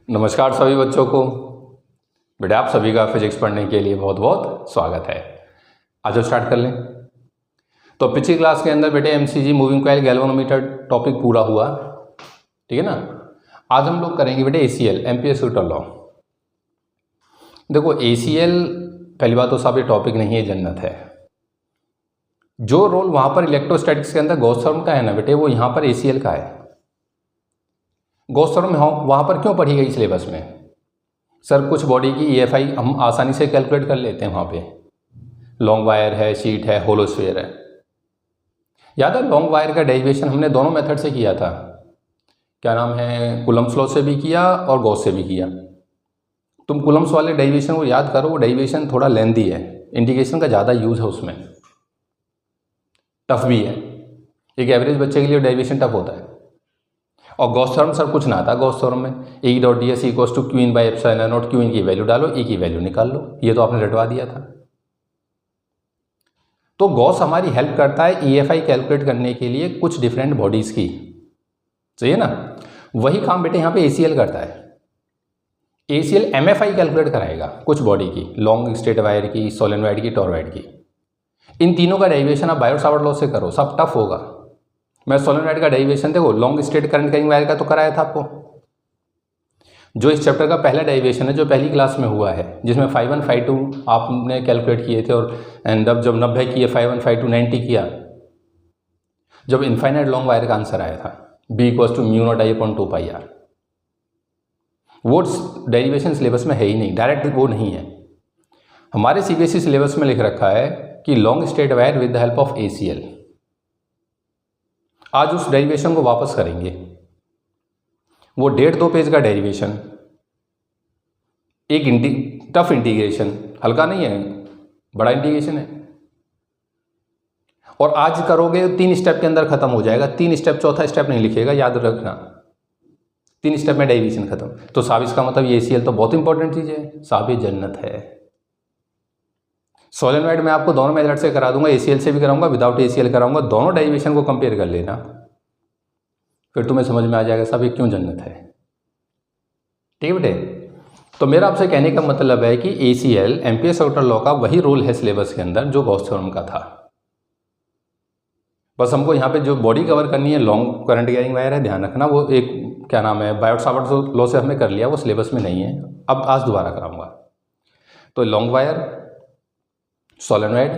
नमस्कार सभी बच्चों को। बेटा आप सभी का फिजिक्स पढ़ने के लिए बहुत बहुत स्वागत है। आज हम स्टार्ट कर लें। तो पिछली क्लास के अंदर बेटे MCG moving coil galvanometer topic पूरा हुआ, ठीक है ना। आज हम लोग करेंगे बेटे एसीएल, एम्पियर्स रूट लॉ। देखो एसीएल पहली बात तो सब ये टॉपिक नहीं है, जन्नत है। जो रोल वहाँ पर इलेक्ट्रोस्टैटिक्स के अंदर गॉस थ्योरम का है ना बेटे, वो यहाँ पर एसीएल का है। गॉस थ्योरम वहाँ पर क्यों पढ़ी गई सिलेबस में? सर कुछ बॉडी की ईएफआई हम आसानी से कैलकुलेट कर लेते हैं, वहाँ पे लॉन्ग वायर है, शीट है, होलोस्फीयर है। याद है लॉन्ग वायर का डेरिवेशन हमने दोनों मेथड से किया था, क्या नाम है, कूलम्ब्स लॉ से भी किया और गॉस से भी किया। तुम कूलम्ब्स वाले डेरिवेशन को याद करो, वो डेरिवेशन थोड़ा लेंथी है, इंटीग्रेशन का ज़्यादा यूज़ है उसमें, टफ भी है। एक एवरेज बच्चे के लिए डेरिवेशन टफ होता है। और गॉस थ्योरम सर कुछ ना था, गॉस थ्योरम में E dot D S equals to Q in by epsilon naught, Q in की वैल्यू डालो, E की वैल्यू निकाल लो, ये तो आपने रटवा दिया था। तो गॉस हमारी हेल्प करता है EFI कैलकुलेट करने के लिए कुछ डिफरेंट बॉडीज़ की, सही है ना। वही काम बेटे यहाँ पे ACL करता है। ACL MFI कैलकुलेट कराएगा कुछ बॉडी की, लॉन्ग स्ट्रेट वायर की, सोलेनॉइड की, टॉरॉइड की। इन तीनों का डेरिवेशन आप बायोट-सावर्ट लॉ से करो, सब टफ होगा। मैं सोलेनॉइड का डेरिवेशन देखो, long straight current carrying wire का तो कराया था आपको, जो इस चैप्टर का पहला डेरिवेशन है, जो पहली क्लास में हुआ है, जिसमें φ1 φ2 आपने कैलकुलेट किए थे। और एंड अब जब 90 किए, φ1 φ2 90 किया, जब इनफाइनाइट लॉन्ग वायर का आंसर आया था B = μ0I/2πr। वो डेरिवेशन सिलेबस में है ही नहीं, डायरेक्ट वो नहीं है। हमारे CBSE सिलेबस में लिख रखा है कि long straight wire with the help of ACL। आज उस डेरिवेशन को वापस करेंगे। वो 1.5-2 पेज का डेरिवेशन, एक टफ इंटीग्रेशन, हल्का नहीं है, बड़ा इंटीग्रेशन है। और आज करोगे 3 स्टेप के अंदर खत्म हो जाएगा। 3 स्टेप, चौथा स्टेप नहीं लिखेगा, याद रखना। 3 स्टेप में डेरिवेशन खत्म। तो साहब इसका मतलब ये ACL तो बहुत इंपॉर्टेंट चीज़ है, साहब ये जन्नत है। सोलेनॉइड में आपको दोनों मेथड से करा दूंगा, ACL से भी कराऊंगा, विदाउट ACL कराऊंगा। दोनों डेरिवेशन को कंपेयर कर लेना, फिर तुम्हें समझ में आ जाएगा साहब ये क्यों जन्नत है, ठीक है बेटे। तो मेरा आपसे कहने का मतलब है कि ACL, एम्पियर्स रूट लॉ का वही रोल है सिलेबस के अंदर जो गॉस थ्योरम का था। बस हमको यहाँ पे जो बॉडी कवर करनी है, लॉन्ग करंट कैरिंग वायर है, ध्यान रखना। वो एक क्या नाम है, बायोट-सावर्ट लॉ से हमने कर लिया, वो सिलेबस में नहीं है। अब आज दोबारा कराऊंगा। तो लॉन्ग वायर, सोलेनॉइड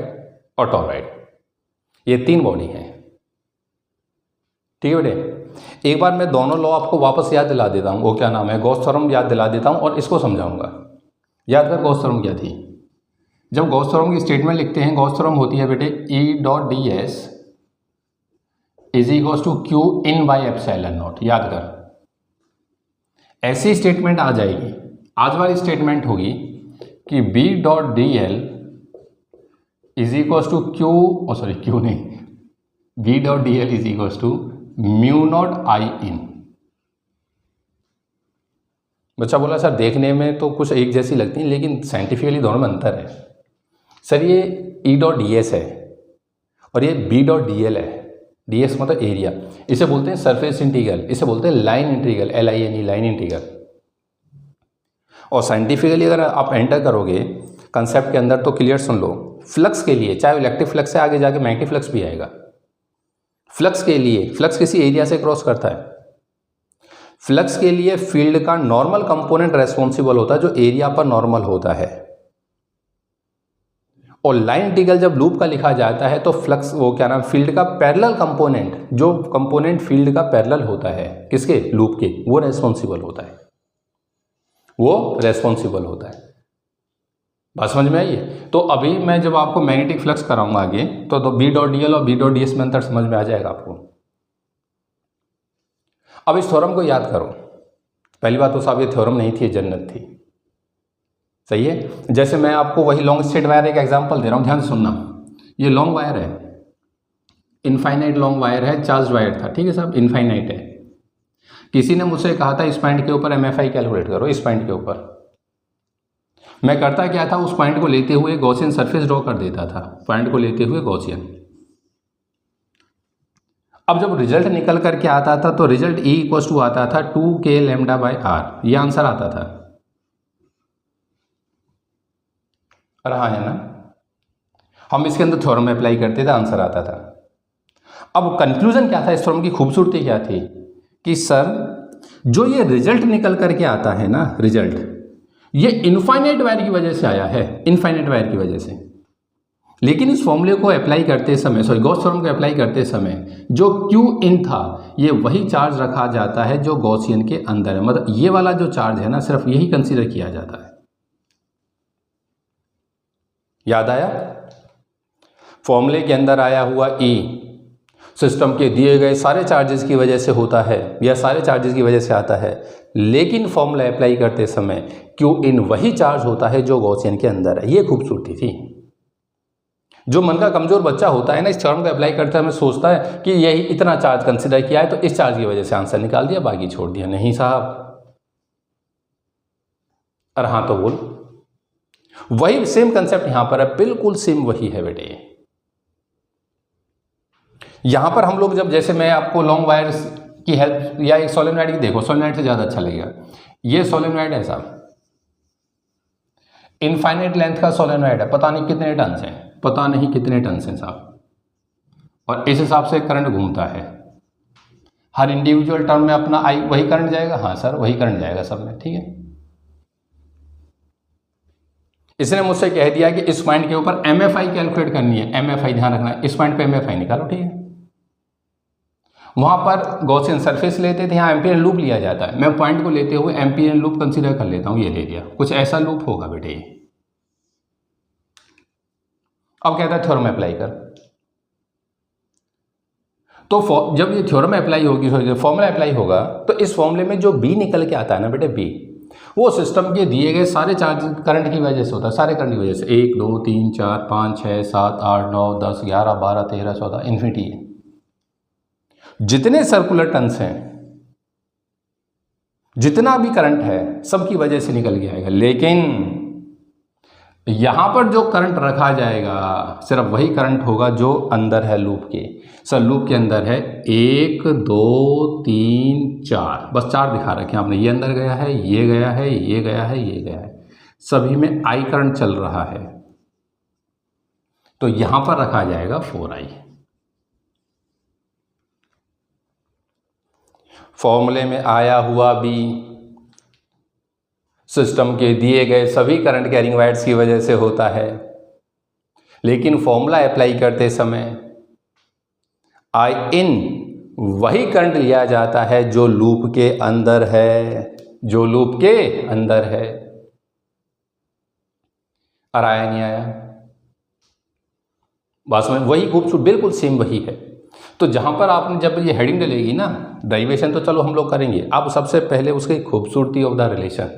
और टॉरॉइड, ये 3 बॉडी हैं, ठीक है बेटे। एक बार मैं दोनों लॉ आपको वापस याद दिला देता हूँ, वो क्या नाम है, गॉस थ्योरम याद दिला देता हूँ और इसको समझाऊंगा। याद कर गॉस थ्योरम क्या थी। जब गॉस थ्योरम की स्टेटमेंट लिखते हैं, गॉस थ्योरम होती है बेटे E dot D S is equals to Q in by epsilon naught. याद कर, ऐसी स्टेटमेंट आ जाएगी। आज वाली स्टेटमेंट होगी कि B dot D L is equals to Q नहीं, B dot D L is equals to μ0I in. बच्चा बोला सर देखने में तो कुछ एक जैसी लगती है, लेकिन साइंटिफिकली दोनों में अंतर है। सर ये E डॉट डी एस है और ये B डॉट डी एल है। डी एस मतलब एरिया, इसे बोलते हैं सरफेस इंटीग्रल, इसे बोलते हैं line integral, LINE, line integral. और साइंटिफिकली अगर आप एंटर करोगे कंसेप्ट के अंदर तो क्लियर सुन लो, फ्लक्स के लिए, चाहे इलेक्ट्रिक फ्लक्स से आगे जाके मैग्नेटिक फ्लक्स भी आएगा, फ्लक्स के लिए, फ्लक्स किसी एरिया से क्रॉस करता है। फ्लक्स के लिए फील्ड का नॉर्मल कंपोनेंट रेस्पॉन्सिबल होता है, जो एरिया पर नॉर्मल होता है। और लाइन इंटीग्रल जब लूप का लिखा जाता है तो फ्लक्स, वो क्या नाम, फील्ड का पैरेलल कंपोनेंट, जो कंपोनेंट फील्ड का पैरेलल होता है किसके, लूप के, वो रेस्पॉन्सिबल होता है, वो रेस्पॉन्सिबल होता है। बात समझ में आई है। तो अभी मैं जब आपको मैग्नेटिक फ्लक्स कराऊंगा आगे, तो B डॉट डी एल और B डॉट डी एस में अंतर समझ में आ जाएगा आपको। अब इस थ्योरम को याद करो। पहली बात तो साहब ये थ्योरम नहीं थी, जन्नत थी, सही है। जैसे मैं आपको वही लॉन्ग स्ट्रेट वायर एक एग्जांपल दे रहा हूँ, ध्यान से सुनना। ये लॉन्ग वायर है, इनफाइनाइट लॉन्ग वायर है, चार्ज वायर था, ठीक है साहब, इनफाइनाइट है। किसी ने मुझसे कहा था इस पॉइंट के ऊपर MFI कैलकुलेट करो, इस पॉइंट के ऊपर। मैं करता क्या था, उस पॉइंट को लेते हुए गॉसियन सरफेस ड्रॉ कर देता था, पॉइंट को लेते हुए गॉसियन। अब जब रिजल्ट निकल करके आता था तो रिजल्ट E इक्वल टू आता था 2k लैम्डा बाय आर, ये आंसर आता था। रहा है ना, हम इसके अंदर थ्योरम अप्लाई करते थे, आंसर आता था। अब कंक्लूजन क्या था, इस थ्योरम की खूबसूरती क्या थी कि सर जो ये रिजल्ट निकल करके आता है ना, रिजल्ट ये इनफाइनाइट वायर की वजह से आया है, इनफाइनाइट वायर की वजह से। लेकिन इस फॉर्मूले को अप्लाई करते समय, सॉरी गॉस थ्योरम को अप्लाई करते समय जो क्यू इन था ये वही चार्ज रखा जाता है जो गॉसियन के अंदर है, मतलब ये वाला जो चार्ज है ना सिर्फ यही कंसीडर किया जाता है। याद आया, फॉर्मूले के अंदर आया हुआ E सिस्टम के दिए गए सारे चार्जेस की वजह से होता है या सारे चार्जेस की वजह से आता है, लेकिन फॉर्मूला अप्लाई करते समय क्यू इन वही चार्ज होता है जो गॉसियन के अंदर है। ये खूबसूरती थी। जो मन का कमजोर बच्चा होता है ना, इस थ्योरम को अप्लाई करते समय सोचता है कि यही इतना चार्ज कंसिडर किया है तो इस चार्ज की वजह से आंसर निकाल दिया, बाकी छोड़ दिया। नहीं साहब, अरे हाँ तो बोल, वही सेम कंसेप्ट यहां पर है, बिल्कुल सेम वही है बेटे। यहां पर हम लोग जब, जैसे मैं आपको लॉन्ग वायर्स की हेल्प या एक सोलेनॉइड की, देखो सोलेनॉइड से ज्यादा अच्छा लगेगा। ये सोलेनॉइड है साहब, इनफाइनाइट लेंथ का सोलेनॉइड है, पता नहीं कितने टन है, पता नहीं कितने टन से साहब, और इस हिसाब से करंट घूमता है। हर इंडिविजुअल टर्म में अपना आई वही करंट जाएगा। हाँ सर वही करंट जाएगा सब में, ठीक है। इसने मुझसे कह दिया कि इस पॉइंट के ऊपर एमएफआई कैलकुलेट करनी है, एमएफआई ध्यान रखना, इस पॉइंट पे एमएफआई निकालो, ठीक है। वहां पर गॉसियन सरफेस लेते थे, यहाँ एम्पियर लूप लिया जाता है। मैं पॉइंट को लेते हुए एम्पियर लूप कंसीडर कर लेता हूं, ये ले लिया, कुछ ऐसा लूप होगा बेटे। अब कहता है थ्योरम अप्लाई कर, तो जब ये थ्योरम अप्लाई होगी, फॉर्मूला अप्लाई होगा, तो इस फॉर्मूले में जो बी निकल के आता है ना बेटे, बी वो सिस्टम के दिए गए सारे चार्ज करंट की वजह से होता है, सारे करंट की वजह से। 1 2 3 4 5 6 7 8 9 10 11 12 13 14 इन्फिनिटी है। जितने सर्कुलर टर्न्स हैं, जितना भी करंट है, सबकी वजह से निकल के आएगा। लेकिन यहां पर जो करंट रखा जाएगा सिर्फ वही करंट होगा जो अंदर है लूप के। सर लूप के अंदर है 1 2 3 4, बस 4 दिखा रखे हैं आपने। ये अंदर गया है, ये गया है, ये गया है, ये गया है, सभी में आई करंट चल रहा है, तो यहां पर रखा जाएगा 4i। फॉर्मूले में आया हुआ बी सिस्टम के दिए गए सभी करंट कैरिंग वायर्स की वजह से होता है, लेकिन फॉर्मूला अप्लाई करते समय आई इन वही करंट लिया जाता है जो लूप के अंदर है, जो लूप के अंदर है। और आया नहीं आया, बस में वही खूबसूरत, बिल्कुल सेम वही है। तो जहां पर आपने जब ये हेडिंग डलेगी ना, डेरिवेशन तो चलो हम लोग करेंगे, अब सबसे पहले उसकी खूबसूरती ऑफ द रिलेशन,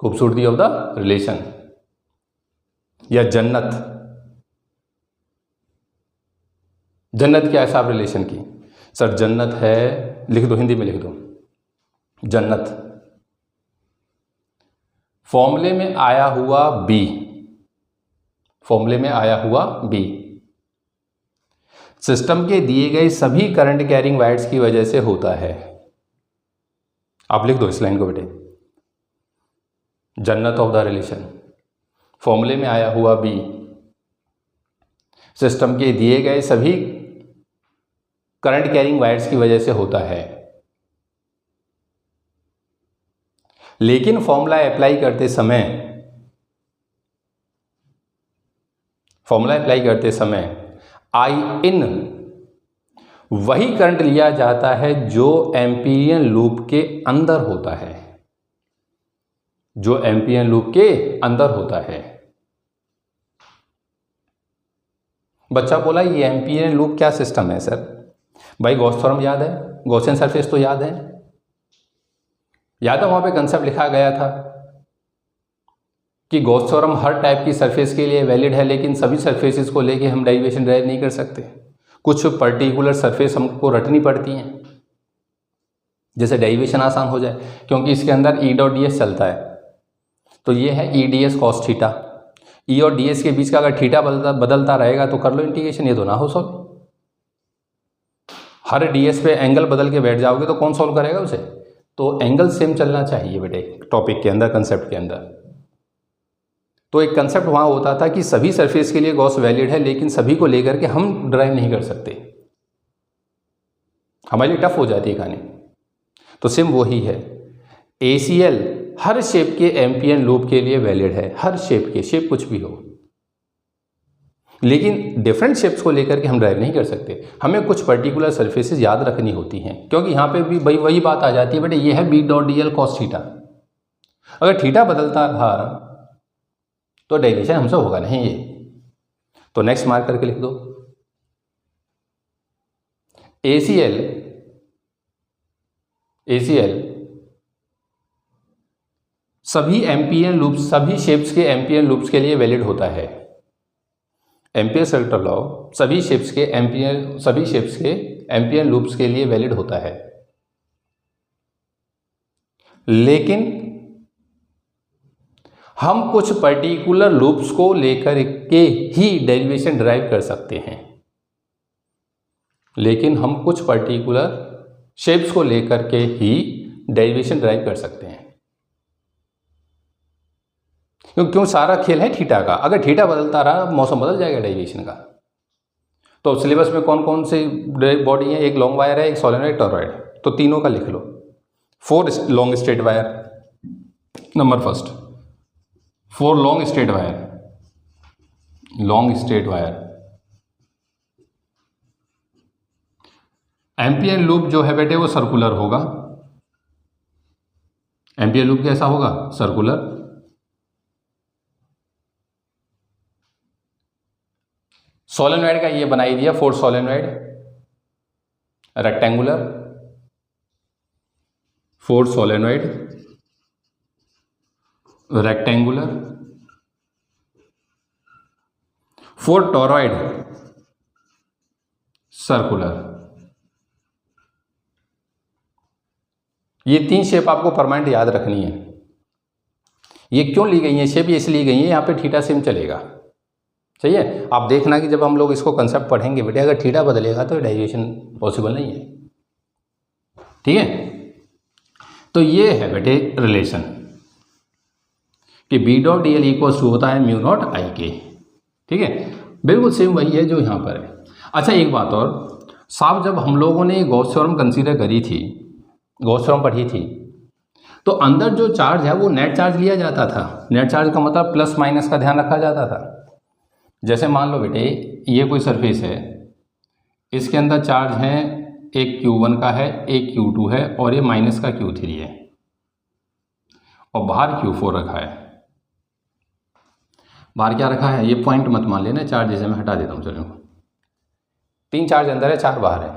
खूबसूरती ऑफ द रिलेशन या जन्नत। जन्नत क्या है साहब रिलेशन की? सर जन्नत है, लिख दो, हिंदी में लिख दो, जन्नत फॉर्मूले में आया हुआ बी, फॉर्मूले में आया हुआ बी सिस्टम के दिए गए सभी करंट कैरिंग वायर्स की वजह से होता है। आप लिख दो इस लाइन को बेटे, जन्नत ऑफ द रिलेशन, फॉर्मूले में आया हुआ बी सिस्टम के दिए गए सभी करंट कैरिंग वायर्स की वजह से होता है, लेकिन फॉर्मूला अप्लाई करते समय, फॉर्मूला अप्लाई करते समय आई इन वही करंट लिया जाता है जो एम्पीरियन लूप के अंदर होता है, जो एम्पीरियन लूप के अंदर होता है। बच्चा बोला ये एम्पीरियन लूप क्या सिस्टम है सर? भाई गॉस थ्योरम याद है, गॉसियन सरफेस तो याद है, याद है वहां पे कंसेप्ट लिखा गया था कि गॉस थ्योरम हर टाइप की सरफेस के लिए वैलिड है, लेकिन सभी सरफेसेस को लेके हम डेरिवेशन ड्राइव नहीं कर सकते। कुछ पर्टिकुलर सरफेस हमको रटनी पड़ती हैं जैसे डेरिवेशन आसान हो जाए, क्योंकि इसके अंदर ई डॉट डी एस चलता है। तो ये है E D S cos theta, E और डी एस के बीच का अगर थीटा बदलता रहेगा तो कर लो इंटीग्रेशन, ये तो ना हो सो। हर ds पे एंगल बदल के बैठ जाओगे तो कौन सॉल्व करेगा उसे? तो एंगल सेम चलना चाहिए बेटे टॉपिक के अंदर, कंसेप्ट के अंदर। तो एक कंसेप्ट वहाँ होता था कि सभी सरफेस के लिए गॉस वैलिड है, लेकिन सभी को लेकर के हम ड्राइव नहीं कर सकते, हमारे लिए टफ हो जाती है कहानी। तो सेम वही है, ACL हर शेप के एम्पियन लूप के लिए वैलिड है, हर शेप के, शेप कुछ भी हो, लेकिन डिफरेंट शेप्स को लेकर के हम ड्राइव नहीं कर सकते। हमें कुछ पर्टिकुलर सरफेसेस याद रखनी होती हैं, क्योंकि यहाँ पे भी भाई वही बात आ जाती है बेटे, ये है B.dl cos थीटा। अगर थीटा बदलता रहा तो डेरिवेशन हमसे होगा नहीं ये। तो नेक्स्ट मार्क करके लिख दो, ACL सभी एम्पियन लूप्स, सभी शेप्स के एम्पियन लूप्स के लिए वैलिड होता है। एम्पियर्स वेक्टर लॉ सभी शेप्स के एम्पियन लूप्स के लिए वैलिड होता है, लेकिन हम कुछ पर्टिकुलर लूप्स को लेकर के ही डेरिवेशन ड्राइव कर सकते हैं, लेकिन हम कुछ पर्टिकुलर शेप्स को लेकर के ही डेरिवेशन ड्राइव कर सकते हैं। क्यों? सारा खेल है थीटा का। अगर थीटा बदलता रहा मौसम बदल जाएगा डेरिवेशन का। तो सिलेबस में कौन कौन से बॉडी है? एक लॉन्ग वायर है, एक सोलेनॉइड, टॉरॉइड। तो तीनों का लिख लो। 4 long straight wire, number first 4 long straight wire. Amperian loop जो है बेटे वो सर्कुलर होगा। एम्पियन लूप कैसा होगा? सर्कुलर। सोलेनॉइड का ये बनाई दिया 4 solenoid, rectangular, 4 solenoid rectangular, 4 torrid circular. ये 3 शेप आपको परमानेंट याद रखनी है। ये क्यों ली गई है शेप? ये इसलिए गई है, यहाँ पे थीटा सेम चलेगा। सही है? आप देखना कि जब हम लोग इसको कंसेप्ट पढ़ेंगे बेटे, अगर थीटा बदलेगा तो डेरिवेशन पॉसिबल नहीं है। ठीक है? तो ये है बेटे रिलेशन कि B.dl इक्वल्स टू होता है म्यू नॉट IK। ठीक है? बिल्कुल सेम वही है जो यहाँ पर है। अच्छा एक बात और साहब, जब हम लोगों ने गॉस थ्योरम कंसीडर करी थी, गॉस थ्योरम पढ़ी थी, तो अंदर जो चार्ज है वो नेट चार्ज लिया जाता था। नेट चार्ज का मतलब प्लस माइनस का ध्यान रखा जाता था। जैसे मान लो बेटे ये कोई सरफेस है, इसके अंदर चार्ज है, एक Q1 का है, एक Q2 है और ये माइनस का Q3 है और बाहर Q4 रखा है। बाहर क्या रखा है? ये पॉइंट मत मान लेना, चार्ज जैसे मैं हटा देता हूँ। चलो 3 चार्ज अंदर है, 4 बाहर है।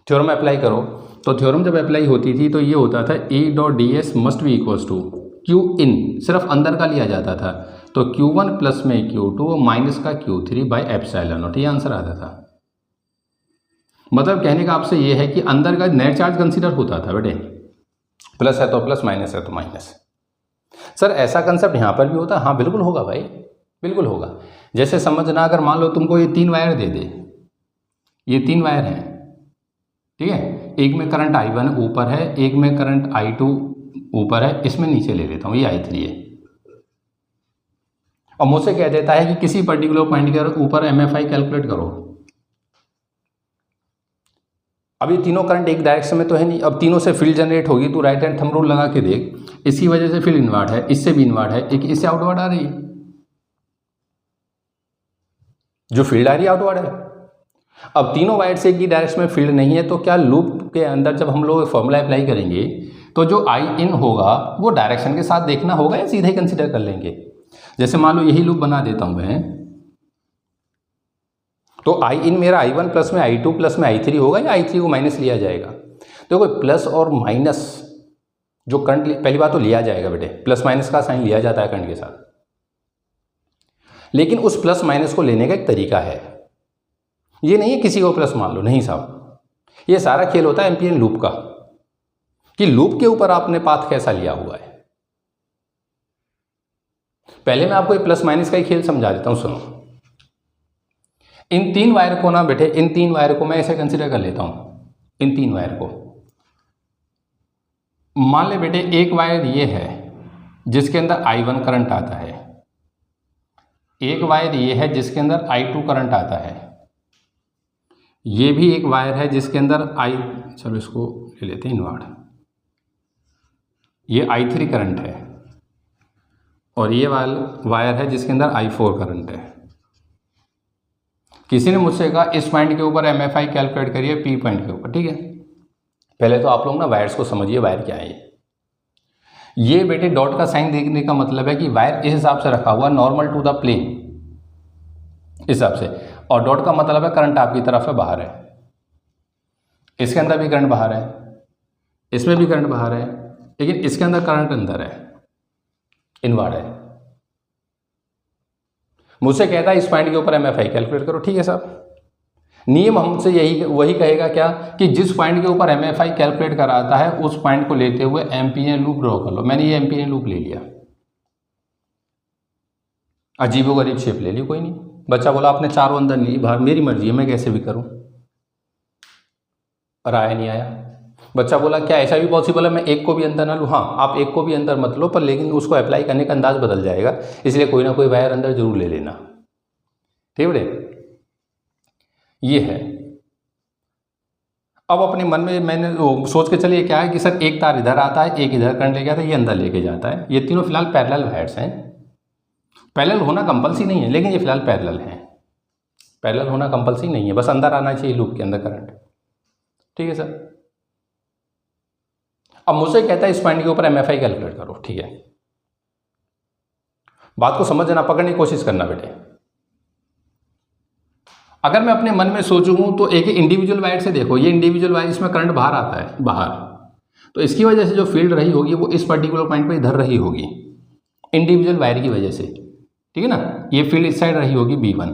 थ्योरम अप्लाई करो, तो थ्योरम जब अप्लाई होती थी तो ये होता था A.ds must be equals to Q in, सिर्फ अंदर का लिया जाता था, तो Q1 प्लस में Q2 और माइनस का Q3 बाई एप्सिलॉन नॉट, ये आंसर आता था। मतलब कहने का आपसे ये है कि अंदर का नेट चार्ज कंसीडर होता था बेटे, प्लस है तो प्लस, माइनस है तो माइनस। सर ऐसा कंसेप्ट यहाँ पर भी होता है? हाँ बिल्कुल होगा भाई, बिल्कुल होगा। जैसे समझना, अगर मान लो तुमको ये 3 वायर दे दे, ये 3 वायर हैं, ठीक है, एक में करंट I1 ऊपर है, एक में करंट I2 ऊपर है, इसमें नीचे ले लेता हूँ, ये I3 है, और मुझसे कह देता है कि किसी पर्टिकुलर पॉइंट के ऊपर MFI कैलकुलेट करो। अब ये तीनों करंट एक डायरेक्शन में तो है नहीं, अब तीनों से फील्ड जनरेट होगी। तो राइट हैंड थंब रूल लगा के देख, इसकी वजह से फील्ड इनवर्ड है, इससे भी इनवर्ड है, एक इससे आउटवर्ड आ रही है, जो फील्ड आ रही है आउटवर्ड है। अब तीनों वायर से एक ही डायरेक्शन में फील्ड नहीं है, तो क्या लूप के अंदर जब हम लोग फॉर्मूला अप्लाई करेंगे तो जो I इन होगा वो डायरेक्शन के साथ देखना होगा या सीधे कंसीडर कर लेंगे? जैसे मान लो यही लूप बना देता हूं मैं, तो I इन मेरा I1 प्लस में I2 प्लस में I3 होगा या I3 को माइनस लिया जाएगा? देखो प्लस और माइनस जो करंट, पहली बात तो लिया जाएगा बेटे, प्लस माइनस का साइन लिया जाता है करंट के साथ, लेकिन उस प्लस माइनस को लेने का एक तरीका है। ये नहीं है किसी को प्लस मान लो, नहीं साहब, ये सारा खेल होता है एम्पियन लूप का, कि लूप के ऊपर आपने पाथ कैसा लिया हुआ है। पहले मैं आपको ये प्लस माइनस का ही खेल समझा देता हूं, सुनो। इन 3 वायर को ना बेटे, इन 3 वायर को मैं ऐसे कंसिडर कर लेता हूँ। इन 3 वायर को मान ले बेटे, एक वायर ये है जिसके अंदर I1 करंट आता है, एक वायर ये है जिसके अंदर I2 करंट आता है, ये भी एक वायर है जिसके अंदर चलो इसको ले लेते हैं इनवर्ड, ये I3 करंट है, और ये वायर है जिसके अंदर I4 करंट है। किसी ने मुझसे कहा इस पॉइंट के ऊपर MFI कैलकुलेट करिए P पॉइंट के ऊपर, ठीक है। पहले तो आप लोग ना वायर्स को समझिए, वायर क्या है। ये बेटे डॉट का साइन देखने का मतलब है कि वायर इस हिसाब से रखा हुआ, नॉर्मल टू द प्लेन हिसाब से, और डॉट का मतलब है करंट आपकी तरफ है, बाहर है। इसके अंदर भी करंट बाहर है, इसमें भी करंट बाहर है, लेकिन इसके अंदर करंट अंदर है, इनवर्ड है। मुझसे कहता है इस पॉइंट के ऊपर MFI कैलकुलेट करो, ठीक है साहब। नियम हमसे वही कहेगा क्या कि जिस पॉइंट के ऊपर MFI कैलकुलेट कराता है उस पॉइंट को लेते हुए एम्पियर लूप ड्रॉ कर लो। मैंने ये एम्पियर लूप ले लिया, अजीबोगरीब शेप ले ली, कोई नहीं। बच्चा बोला आपने चारों अंदर नहीं, बाहर, मेरी मर्जी है, मैं कैसे भी करूं। और आया नहीं आया। बच्चा बोला क्या ऐसा भी पॉसिबल है मैं एक को भी अंदर ना लूँ? हाँ, आप एक को भी अंदर मत लो, पर लेकिन उसको अप्लाई करने का अंदाज बदल जाएगा, इसलिए कोई ना कोई वायर अंदर जरूर ले लेना, ठीक है। ये है। अब अपने मन में मैंने सोच के चलिए क्या है कि सर एक तार इधर आता है, एक इधर करंट लेके आता है, ये अंदर लेके जाता है। ये तीनों फिलहाल पैरेलल वायर्स हैं। पैरेलल होना कंपल्सरी नहीं है, लेकिन ये फिलहाल पैरेलल हैं। पैरेलल होना कंपल्सरी नहीं है, बस अंदर आना चाहिए लूप के अंदर करंट, ठीक है सर। अब मुझसे कहता है इस पॉइंट के ऊपर MFI कैलकुलेट करो, ठीक है। बात को समझना, पकड़ने की कोशिश करना बेटे। अगर मैं अपने मन में सोचूं तो एक इंडिविजुअल वायर से देखो, ये इंडिविजुअल वायर, इसमें करंट बाहर आता है, बाहर, तो इसकी वजह से जो फील्ड रही होगी वो इस पर्टिकुलर पॉइंट पे इधर रही होगी, इंडिविजुअल वायर की वजह से, ठीक है ना। ये फील्ड इस साइड रही होगी B1।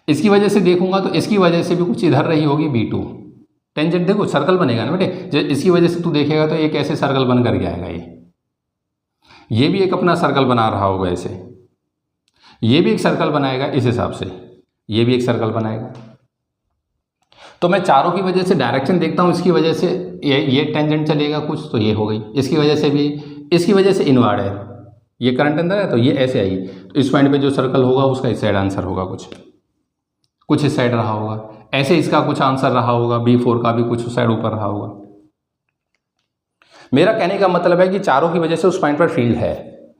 इसकी वजह से देखूंगा तो इसकी वजह से भी कुछ इधर रही होगी B2। टेंजेंट देखो, सर्कल बनेगा ना बेटे, इसकी वजह से तू देखेगा तो एक ऐसे सर्कल बन कर आएगा, ये भी एक अपना सर्कल बना रहा होगा ऐसे, ये भी एक सर्कल बनाएगा इस हिसाब से, ये भी एक सर्कल बनाएगा। तो मैं चारों की वजह से डायरेक्शन देखता हूँ, इसकी वजह से ये टेंजेंट चलेगा कुछ, तो ये हो गई। इसकी वजह से भी, इसकी वजह से इनवर्ड है, ये करंट अंदर है तो ये ऐसे आई, तो इस पॉइंट पे जो सर्कल होगा उसका इस साइड आंसर होगा, कुछ इस साइड रहा होगा, ऐसे इसका कुछ आंसर रहा होगा, B4 का भी कुछ उस साइड ऊपर रहा होगा। मेरा कहने का मतलब है कि चारों की वजह से उस पॉइंट पर फील्ड है,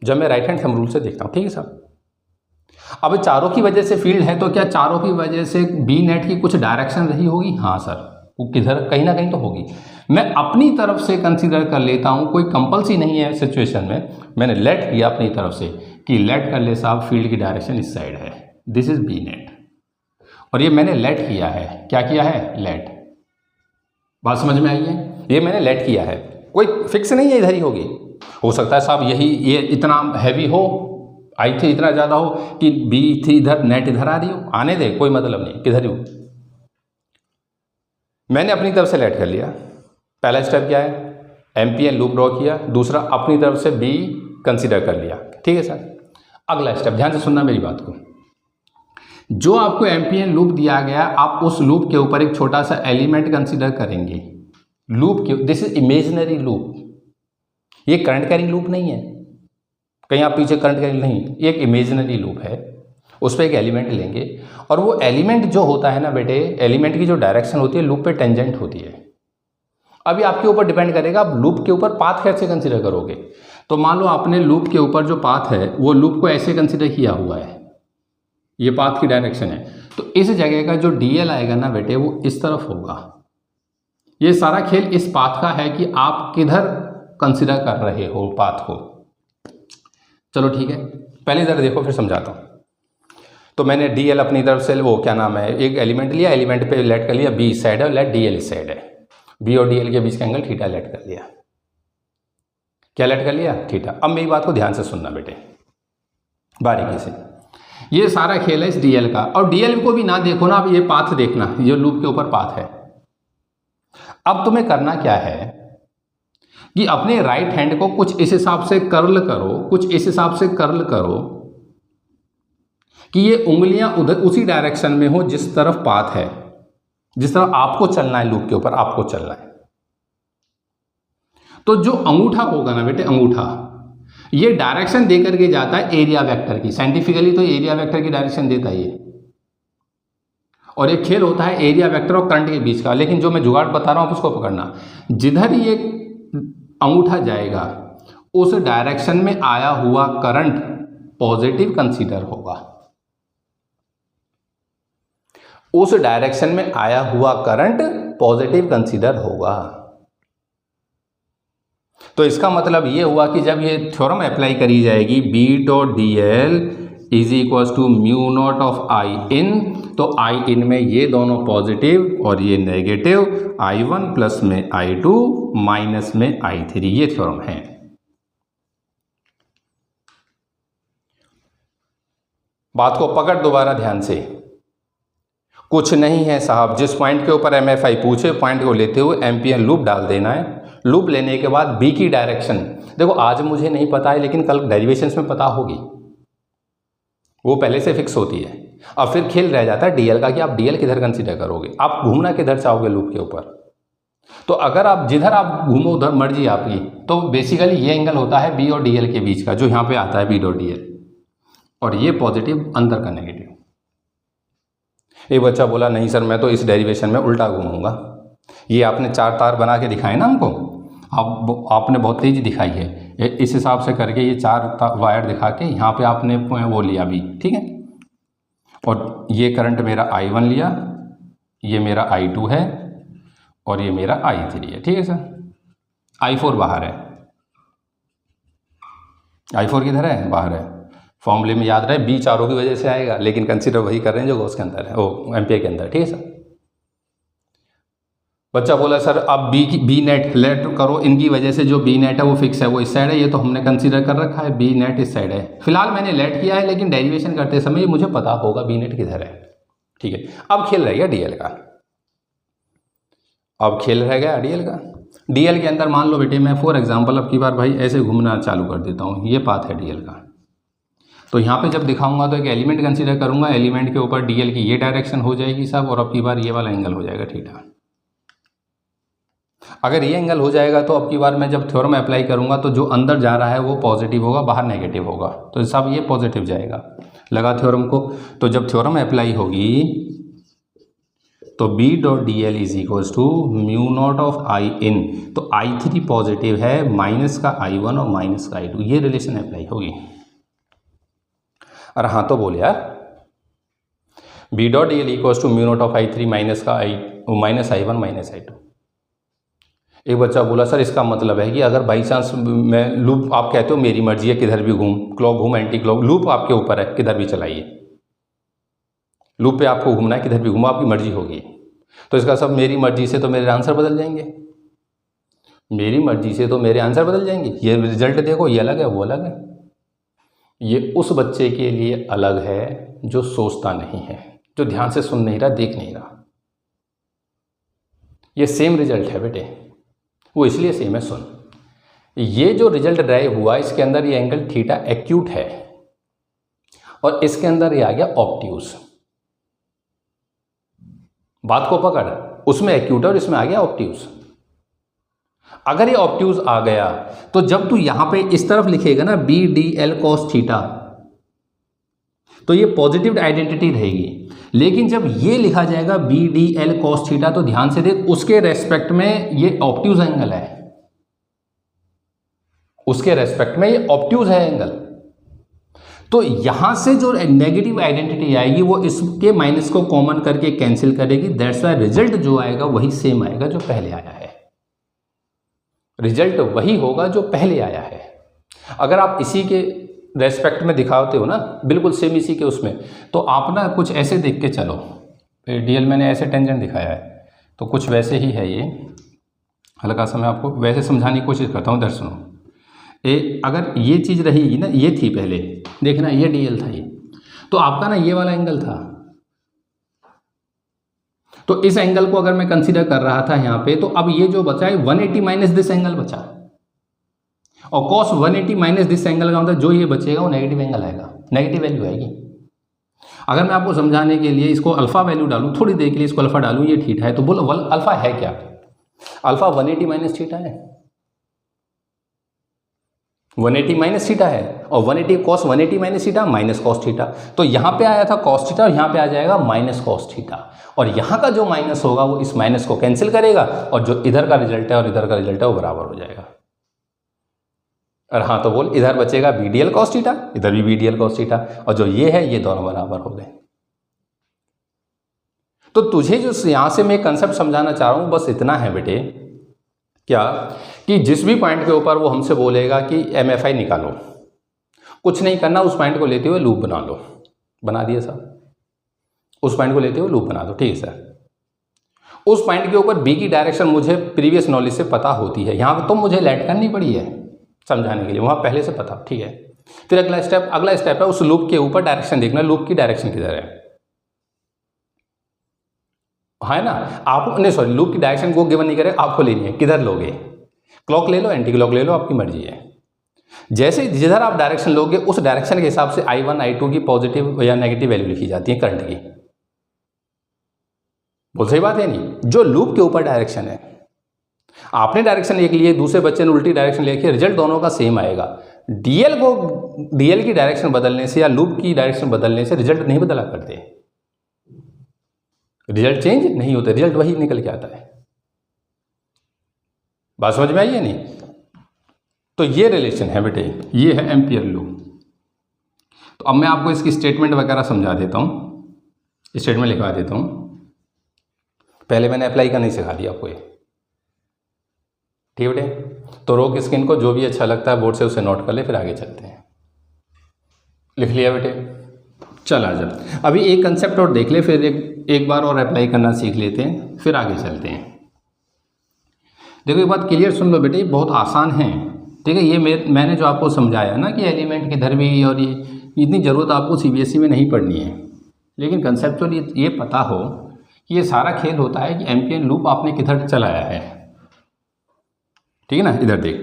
जब मैं राइट हैंड थंब रूल से देखता हूँ, ठीक है साहब। अब चारों की वजह से फील्ड है तो क्या चारों की वजह से B नेट की कुछ डायरेक्शन रही होगी? हाँ सर, वो किधर कहीं ना कहीं तो होगी। मैं अपनी तरफ से कंसीडर कर लेता हूँ, कोई कंपल्सरी नहीं है सिचुएशन में, मैंने लेट किया अपनी तरफ से कि लेट कर ले साहब फील्ड की डायरेक्शन इस साइड है, दिस इज B नेट, और ये मैंने लेट किया है। क्या किया है? लेट। बात समझ में आई है? ये मैंने लेट किया है, कोई फिक्स नहीं है इधर ही होगी। हो सकता है साहब ये इतना हैवी हो, I3 इतना ज़्यादा हो कि B3 इधर, नेट इधर आ रही हो, आने दे, कोई मतलब नहीं, किधर ही हो। मैंने अपनी तरफ से लेट कर लिया। पहला स्टेप क्या है? एम्पियर लूप ड्रॉ किया। दूसरा, अपनी तरफ से B कंसीडर कर लिया, ठीक है सर। अगला स्टेप, ध्यान से सुनना मेरी बात को। जो आपको एम्पियर लूप दिया गया, आप उस लूप के ऊपर एक छोटा सा एलिमेंट कंसीडर करेंगे। लूप के, दिस इज इमेजिनरी लूप, ये करंट कैरिंग लूप नहीं है, कहीं आप पीछे करंट कैरिंग नहीं, ये एक इमेजिनरी लूप है। उस पर एक एलिमेंट लेंगे, और वो एलिमेंट जो होता है ना बेटे, एलिमेंट की जो डायरेक्शन होती है लूप पे टेंजेंट होती है। अभी आपके ऊपर डिपेंड करेगा आप लूप के ऊपर पाथ कैसे कंसीडर करोगे। तो मान लो आपने लूप के ऊपर जो पाथ है वो लूप को ऐसे कंसीडर किया हुआ है, ये पाथ की डायरेक्शन है, तो इस जगह का जो DL आएगा ना बेटे वो इस तरफ होगा। ये सारा खेल इस पाथ का है कि आप किधर कंसीडर कर रहे हो पाथ को। चलो ठीक है, पहले इधर देखो फिर समझाता हूँ। तो मैंने DL अपनी तरफ से, वो क्या नाम है, एक एलिमेंट लिया, एलिमेंट पे लेट कर लिया, B इस साइड है, लेट DL इस साइड है, B और DL के बीच का एंगल थीटा लेट कर लिया। क्या लेट कर लिया? थीटा। अब मेरी बात को ध्यान से सुनना बेटे, बारीकी से। ये सारा खेल है इस DL का, और DL को भी ना देखो ना, अब ये पाथ देखना, ये लूप के ऊपर पाथ है। अब तुम्हें करना क्या है कि अपने राइट हैंड को कुछ इस हिसाब से कर्ल करो, कुछ इस हिसाब से कर्ल करो कि ये उंगलियां उधर उसी डायरेक्शन में हो जिस तरफ पाथ है, जिस तरफ आपको चलना है, लूप के ऊपर आपको चलना है। तो जो अंगूठा होगा ना बेटे, अंगूठा ये डायरेक्शन दे करके जाता है एरिया वेक्टर की। साइंटिफिकली तो एरिया वेक्टर की डायरेक्शन देता है ये, और एक खेल होता है एरिया वेक्टर और करंट के बीच का। लेकिन जो मैं जुगाड़ बता रहा हूं उसको पकड़ना, जिधर ये अंगूठा जाएगा उस डायरेक्शन में आया हुआ करंट पॉजिटिव कंसीडर होगा। उस डायरेक्शन में आया हुआ करंट पॉजिटिव कंसीडर होगा। तो इसका मतलब ये हुआ कि जब ये थ्योरम अप्लाई करी जाएगी, B dot D L is equal to mu naught of I in, तो आई इन में ये दोनों पॉजिटिव और ये नेगेटिव, I1 प्लस में I2 माइनस में I3, ये थ्योरम है। बात को पकड़ दोबारा ध्यान से, कुछ नहीं है साहब, जिस पॉइंट के ऊपर MFI पूछे पॉइंट को लेते हुए एम्पियर लूप डाल देना है। लूप लेने के बाद बी की डायरेक्शन, देखो आज मुझे नहीं पता है लेकिन कल डेरिवेशंस में पता होगी, वो पहले से फिक्स होती है। अब फिर खेल रह जाता है डीएल का कि आप डीएल किधर कंसीडर करोगे, आप घूमना किधर चाहोगे लूप के ऊपर। तो अगर आप जिधर आप घूमो उधर मर्जी आपकी, तो बेसिकली ये एंगल होता है बी और डीएल के बीच का, जो यहाँ पे आता है बी डॉट डीएल, और ये पॉजिटिव अंदर का नेगेटिव। एक बच्चा बोला नहीं सर मैं तो इस डेरिवेशन में उल्टा घूमूंगा। ये आपने 4 तार बना के दिखाए ना हमको, आपने बहुत तेज़ी दिखाई है, इस हिसाब से करके ये 4 वायर दिखा के यहाँ पे आपने वो लिया भी, ठीक है। और ये करंट मेरा I1 लिया, ये मेरा I2 है और ये मेरा I3 है, ठीक है सर। I4 बाहर है, I4 किधर है, बाहर है। फॉर्मूले में याद रहे बी चारों की वजह से आएगा, लेकिन कंसीडर वही कर रहे हैं जो गॉस के अंदर है, वो एम्पियर के अंदर, ठीक है सर। बच्चा बोला सर अब बी नेट लेट करो, इनकी वजह से जो बी नेट है वो फिक्स है, वो इस साइड है, ये तो हमने कंसीडर कर रखा है, बी नेट इस साइड है। फिलहाल मैंने लेट किया है, लेकिन डेरिवेशन करते समय मुझे पता होगा बी नेट किधर है, ठीक है। अब खेल रह गया डीएल का, अब खेल रह गया डीएल का। डीएल के अंदर मान लो बेटे मैं फॉर एग्जाम्पल अब की बार भाई ऐसे घूमना चालू कर देता हूँ, ये पाथ है डीएल का। तो यहाँ पे जब दिखाऊंगा तो एक एलिमेंट कंसीडर करूंगा, एलिमेंट के ऊपर डीएल की ये डायरेक्शन हो जाएगी सब, और अब की बार ये वाला एंगल हो जाएगा थीटा। अगर ये एंगल हो जाएगा तो अब की बार मैं जब थ्योरम अप्लाई करूंगा तो जो अंदर जा रहा है वो पॉजिटिव होगा, बाहर नेगेटिव होगा, तो सब ये पॉजिटिव जाएगा। लगा थ्योरम को, तो जब थ्योरम अप्लाई होगी तो B dot D L is equal to mu naught of I in, तो I3 पॉजिटिव है, माइनस का I1 और माइनस का I2, ये रिलेशन अप्लाई होगी। अरे हाँ तो बोले यार, B dot D L equal to mu naught of I3 minus का माइनस I1 माइनस I2। एक बच्चा बोला सर इसका मतलब है कि अगर बाई चांस मैं लूप, आप कहते हो मेरी मर्जी है किधर भी घूम, क्लॉक घूम, एंटी क्लॉक, लूप आपके ऊपर है, किधर भी चलाइए, लूप पे आपको घूमना है, किधर भी घूमो आपकी मर्जी होगी। तो इसका सब मेरी मर्जी से तो मेरे आंसर बदल जाएंगे, मेरी मर्जी से तो मेरे आंसर बदल जाएंगे। ये रिजल्ट देखो, ये अलग है वो अलग है। ये उस बच्चे के लिए अलग है जो सोचता नहीं है, जो ध्यान से सुन नहीं रहा, देख नहीं रहा। ये सेम रिजल्ट है बेटे, वो इसलिए सेम है, सुन। ये जो रिजल्ट ड्राइव हुआ इसके अंदर ये एंगल थीटा एक्यूट है, और इसके अंदर ये आ गया ऑब्ट्यूज। बात को पकड़, उसमें एक्यूट है और इसमें आ गया ऑब्ट्यूज। अगर ये ऑब्ट्यूज आ गया तो जब तू यहां पे इस तरफ लिखेगा ना B D L cos theta, तो ये पॉजिटिव आइडेंटिटी रहेगी। लेकिन जब ये लिखा जाएगा B D L cos theta, तो ध्यान से देख, उसके रेस्पेक्ट में ये ऑब्ट्यूज एंगल है, उसके रेस्पेक्ट में ये ऑब्ट्यूज है एंगल। तो यहां से जो नेगेटिव आइडेंटिटी आएगी वो इसके माइनस को कॉमन करके कैंसिल करेगी। दैट्स व्हाई रिजल्ट जो आएगा वही सेम आएगा जो पहले आया है, रिजल्ट वही होगा जो पहले आया है। अगर आप इसी के रेस्पेक्ट में दिखाते हो ना, बिल्कुल सेम इसी के उसमें, तो आप ना कुछ ऐसे देख के चलो। डीएल मैंने ऐसे टेंजेंट दिखाया है, तो कुछ वैसे ही है ये। हल्का सा मैं आपको वैसे समझाने की कोशिश करता हूँ, इधर सुनो। अगर ये चीज़ रहेगी ना, ये थी पहले, देखना ये डीएल था ये, तो आपका ना ये वाला एंगल था। तो इस एंगल को अगर मैं कंसीडर कर रहा था यहाँ पे, तो अब ये जो बचा है 180 माइनस दिस एंगल बचा, और कॉस 180 माइनस दिस एंगल का मतलब जो ये बचेगा वो नेगेटिव एंगल आएगा, नेगेटिव वैल्यू आएगी। अगर मैं आपको समझाने के लिए इसको अल्फा वैल्यू डालूं, थोड़ी देर के लिए इसको अल्फा डालूं, ये थीटा है, तो बोलो अल्फा है क्या? अल्फा 180 माइनस थीटा है, 180 माइनस थीटा है, और 180 cos 180 minus theta minus cos theta. तो यहाँ पे आया था कॉस थीटा और यहाँ पे आ जाएगा माइनस कॉस थीटा, और यहाँ का जो माइनस होगा वो इस माइनस को कैंसिल करेगा, और जो इधर का रिजल्ट है और इधर का रिजल्ट है वो बराबर हो जाएगा। और हाँ तो बोल, इधर बचेगा BDL कॉस थीटा, इधर भी BDL कॉस थीटा, और जो ये है ये दोनों बराबर हो गए। तो तुझे जो यहाँ से मैं कंसेप्ट समझाना चाह रहा हूँ बस इतना है बेटे, क्या कि जिस भी पॉइंट के ऊपर वो हमसे बोलेगा कि MFI निकालो, कुछ नहीं करना, उस पॉइंट को लेते हुए लूप बना लो। बना दिया साहब, उस पॉइंट को लेते हुए लूप बना दो, ठीक है सर। उस पॉइंट के ऊपर B की डायरेक्शन मुझे प्रीवियस नॉलेज से पता होती है, यहाँ तो मुझे लेट करनी पड़ी है समझाने के लिए, वहाँ पहले से पता, ठीक है। फिर अगला स्टेप है उस लूप के ऊपर डायरेक्शन देखना, लूप की डायरेक्शन किधर है ना। आप नहीं सॉरी, लूप की डायरेक्शन को गिवन नहीं करे, आपको लेनी है, किधर लोगे? क्लॉक ले लो, एंटी क्लॉक ले लो, आपकी मर्जी है। जैसे जिधर आप डायरेक्शन लोगे उस डायरेक्शन के हिसाब से I1 I2 की पॉजिटिव या नेगेटिव वैल्यू लिखी जाती है करंट की। बोल सही बात है नहीं? जो लूप के ऊपर डायरेक्शन है, आपने डायरेक्शन एक लिए, दूसरे बच्चे ने उल्टी डायरेक्शन लेके, रिजल्ट दोनों का सेम आएगा। DL की डायरेक्शन बदलने से या लूप की डायरेक्शन बदलने से रिजल्ट नहीं बदला करते, रिजल्ट चेंज नहीं होते, रिजल्ट वही निकल के आता है। बात समझ में आई है नहीं? तो ये रिलेशन है बेटे, ये है एम्पियर लूप। तो अब मैं आपको इसकी स्टेटमेंट वगैरह समझा देता हूँ, स्टेटमेंट लिखवा देता हूँ। पहले मैंने अप्लाई करना ही सिखा दिया आपको ये, ठीक है बेटे। तो रो स्क्रीन को जो भी अच्छा लगता है बोर्ड से उसे नोट कर ले, फिर आगे चलते हैं। लिख लिया बेटे? चल आ जा, अभी एक कंसेप्ट और देख ले, फिर एक बार और अप्लाई करना सीख लेते हैं, फिर आगे चलते हैं। देखो एक बात क्लियर सुन लो बेटे, बहुत आसान है, ठीक है। ये मैंने जो आपको समझाया ना कि एलिमेंट किधर भी, और ये इतनी ज़रूरत आपको CBSE में नहीं पढ़नी है, लेकिन कंसेप्चुअली ये पता हो कि ये सारा खेल होता है कि एम्पियर लूप आपने किधर चलाया है, ठीक है ना। इधर देख,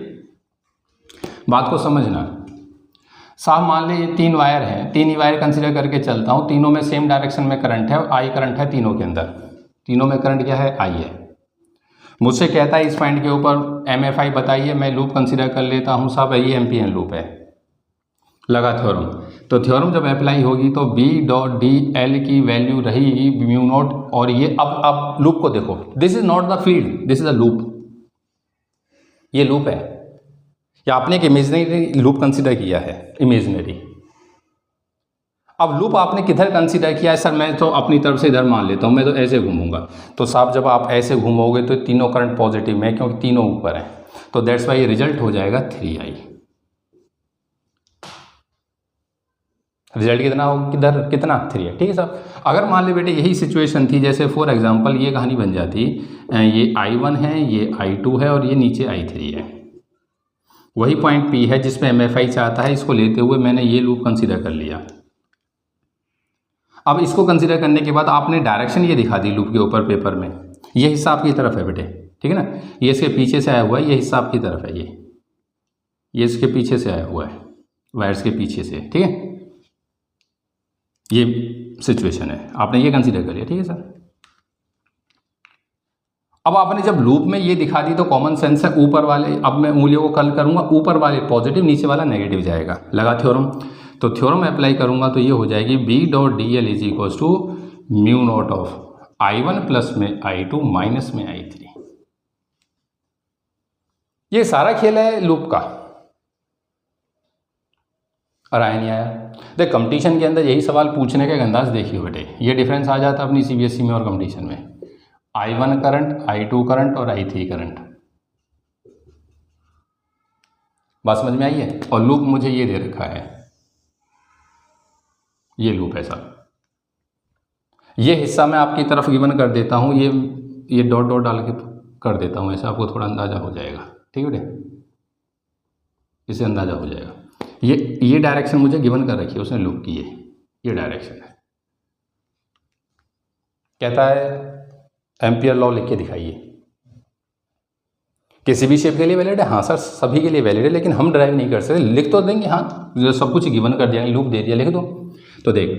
बात को समझना। साहब मान ले ये 3 वायर हैं, 3 ही वायर कंसिडर करके चलता हूँ, तीनों में सेम डायरेक्शन में करंट है, I करंट है तीनों के अंदर, तीनों में करंट क्या है? I है। मुझसे कहता है इस पॉइंट के ऊपर MFI बताइए, मैं लूप कंसिडर कर लेता हूँ साहब, ये एम्पियर लूप है। लगा थ्योरम, तो थ्योरम जब अप्लाई होगी तो B.DL की वैल्यू रही म्यू नॉट, और ये अब लूप को देखो, this is not the field, this is a loop, ये लूप है, या आपने एक इमेजिनरी लूप कंसिडर किया है, इमेजिनरी। अब लूप आपने किधर कंसिडर किया है? सर मैं तो अपनी तरफ से इधर मान लेता हूँ, मैं तो ऐसे घूमूंगा। तो साहब जब आप ऐसे घूमोगे तो तीनों करंट पॉजिटिव में, क्योंकि तीनों ऊपर हैं, तो दैट्स वाई रिजल्ट हो जाएगा 3I। रिजल्ट कितना होगा? किधर कितना? 3I, ठीक है साहब। अगर मान ले बेटे यही सिचुएशन थी, जैसे फॉर एग्जांपल ये कहानी बन जाती, ये I1 है, ये I2 है, और ये नीचे I3 है, वही पॉइंट P है जिसमें MFI चाहता है, इसको लेते हुए मैंने ये लूप कंसिडर कर लिया। अब इसको कंसिडर करने के बाद आपने डायरेक्शन ये दिखा दी लूप के ऊपर पेपर में, ये हिस्सा आपकी तरफ है बेटे, ठीक है ना। ये इसके पीछे से आया हुआ है, ये हिस्सा आपकी तरफ है, ये इसके पीछे से आया हुआ है, वायर्स के पीछे से, ठीक है। ये सिचुएशन है, आपने ये कंसिडर कर लिया, ठीक है सर। अब आपने जब लूप में ये दिखा दी तो कॉमन सेंस है, ऊपर वाले, अब मैं उंगलियों को कर्ल करूंगा, ऊपर वाले पॉजिटिव, नीचे वाला नेगेटिव जाएगा। लगा थ्योरम, तो थ्योरम अप्लाई करूंगा तो ये हो जाएगी B.DL is equals to mu naught of I1 plus में I2 माइनस में I3। ये सारा खेल है लूप का। और आया नहीं आया? देख कंपटीशन के अंदर यही सवाल पूछने का अंदाज देखिए बेटे, ये डिफरेंस आ जाता है अपनी CBSE में और कंपटीशन में। I1 करंट, I2 करंट और I3 करंट, बात समझ में आई है। और लूप मुझे ये दे रखा है, ये लूप है सर। ये हिस्सा मैं आपकी तरफ गिवन कर देता हूँ, ये डॉट डॉट डाल के कर देता हूँ, ऐसे आपको थोड़ा अंदाजा हो जाएगा, ठीक है बेटे, इसे अंदाजा हो जाएगा। ये डायरेक्शन मुझे गिवन कर रखी है उसने लूप की, ये डायरेक्शन है। कहता है एम्पियर लॉ लिख के दिखाइए, किसी भी शेप के लिए वैलिड है? हाँ सर सभी के लिए वैलिड है, लेकिन हम ड्राइव नहीं कर सकते, लिख तो देंगे, हाँ जो सब कुछ गिवन कर दिया, लूप दे दिया, लिख दो। तो देख,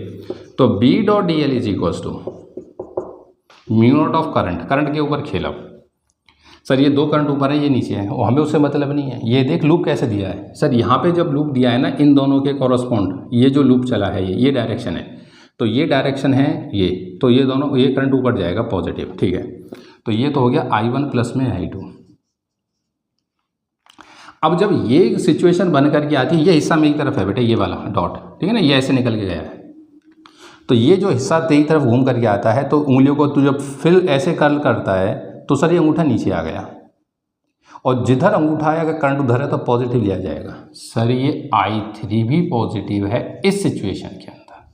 तो B dot D L is equals to mu naught of current के ऊपर खेला। सर ये दो करंट ऊपर है, ये नीचे है, और हमें उससे मतलब नहीं है। ये देख लूप कैसे दिया है सर, यहाँ पे जब लूप दिया है ना, इन दोनों के कॉरस्पॉन्ड ये जो लूप चला है ये डायरेक्शन है, तो ये डायरेक्शन है ये, तो ये दोनों, ये करंट ऊपर जाएगा पॉजिटिव, ठीक है। तो ये तो हो गया I1 प्लस में I2। अब जब ये सिचुएशन बन करके आती है, ये हिस्सा मेरी तरफ है बेटे, ये वाला डॉट, ठीक है ना, ये ऐसे निकल के गया है, तो ये जो हिस्सा तेरी तरफ घूम करके आता है, तो उंगलियों को तू जब फिर ऐसे कर्ल करता है तो सर ये अंगूठा नीचे आ गया, और जिधर अंगूठा आया अगर करंट उधर है तो पॉजिटिव लिया जाएगा। सर ये I3 भी पॉजिटिव है इस सिचुएशन के अंदर।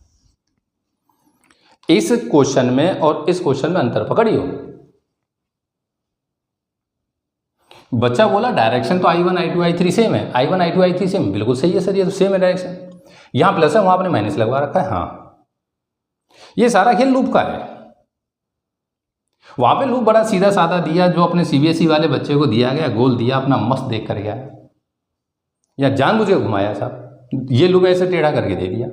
इस क्वेश्चन में और इस क्वेश्चन में अंतर पकड़ियो। बच्चा बोला डायरेक्शन तो I1 I2 I3 सेम है, I1 I2 I3 सेम, बिल्कुल सही है सर, ये तो सेम है डायरेक्शन। यहाँ प्लस है, वहाँ आपने माइनस लगवा रखा है। हाँ, ये सारा खेल लूप का है। वहाँ पे लूप बड़ा सीधा साधा दिया, जो अपने CBSE वाले बच्चे को दिया गया, गोल दिया, अपना मस्त देख कर गया, या जानबूझ के घुमाया साहब, ये लूप ऐसे टेढ़ा करके दे दिया।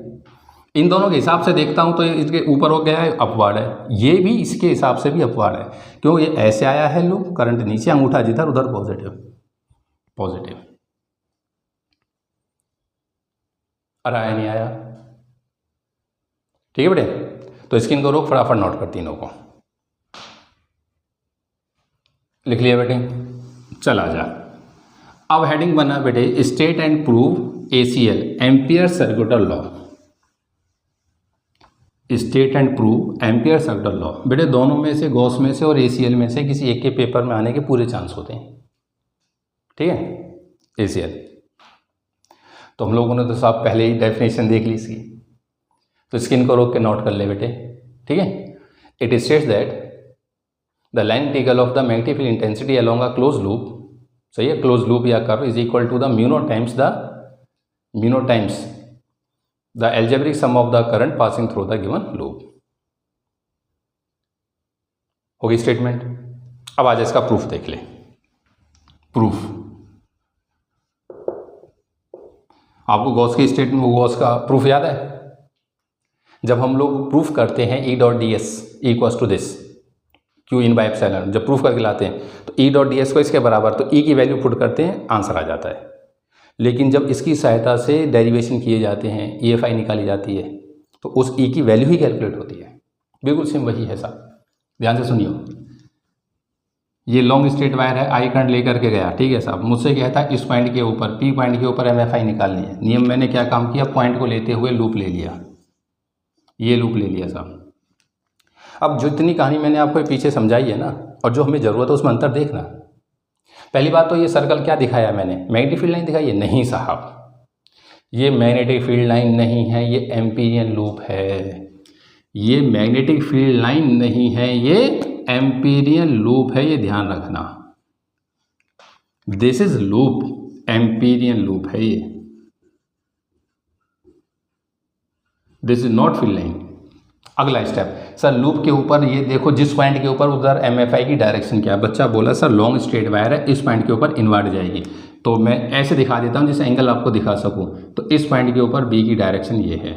इन दोनों के हिसाब से देखता हूँ तो इसके ऊपर हो गया है अपवार्ड है, ये भी इसके हिसाब से भी अपवार्ड है, क्यों, ये ऐसे आया है लूप, करंट नीचे, अंगूठा जिधर उधर पॉजिटिव। अरे आया नहीं आया, ठीक है बेटे। तो स्क्रीन को रोक, फटाफट नोट कर तीनों को, लिख लिया बेटे, चल आ जा। अब हेडिंग बना बेटे, state and prove ACL ampere circuital law. State and prove ampere circuital law बेटे, दोनों में से, गॉस में से और ACL में से किसी एक के पेपर में आने के पूरे चांस होते हैं, ठीक है। ACL तो हम लोगों ने तो साहब पहले ही डेफिनेशन देख ली इसकी, तो स्क्रीन को रोक के नोट कर ले बेटे, ठीक है। It states that the line integral of the magnetic field intensity along a close loop, सही है, क्लोज लूप या curve is equal to the mu naught times the algebraic sum of the current passing through the given loop. होगी statement. अब आज इसका proof देख ले। Proof, आपको गॉस की स्टेटमेंट, वो गॉस का प्रूफ याद है? जब हम लोग प्रूफ करते हैं E dot D S equals to this Q in by epsilon, जब प्रूफ करके लाते हैं तो E डॉट डी एस को इसके बराबर, तो E की वैल्यू पुट करते हैं, आंसर आ जाता है। लेकिन जब इसकी सहायता से डेरिवेशन किए जाते हैं, EFI निकाली जाती है, तो उस E की वैल्यू ही कैलकुलेट होती है। बिल्कुल सेम वही है साहब, ध्यान से सुनियो। ये लॉन्ग स्ट्रेट वायर है, I करंट लेकर के गया, ठीक है साहब, मुझसे कहता है इस पॉइंट के ऊपर, P पॉइंट के ऊपर MFI निकालनी है। नियम मैंने क्या काम किया, पॉइंट को लेते हुए लूप ले लिया, ये लूप ले लिया साहब। अब जितनी कहानी मैंने आपको पीछे समझाई है ना, और जो हमें ज़रूरत है उसमें अंतर देखना। पहली बात तो ये सर्कल क्या दिखाया मैंने, मैग्नेटिक फील्ड लाइन दिखाई है? नहीं साहब, ये मैग्नेटिक फील्ड लाइन नहीं है, ये एम्पीरियन लूप है। ये मैग्नेटिक फील्ड लाइन नहीं है, ये एम्पीरियन लूप है, ये ध्यान रखना। This is loop, Amperian loop है ये, this is not field line. अगला स्टेप, सर लूप के ऊपर ये देखो, जिस पॉइंट के ऊपर उधर MFI की डायरेक्शन क्या है? बच्चा बोला सर लॉन्ग स्ट्रेट वायर है, इस पॉइंट के ऊपर इनवर्ट जाएगी, तो मैं ऐसे दिखा देता हूँ जिससे एंगल आपको दिखा सकूँ। तो इस पॉइंट के ऊपर B की डायरेक्शन ये है।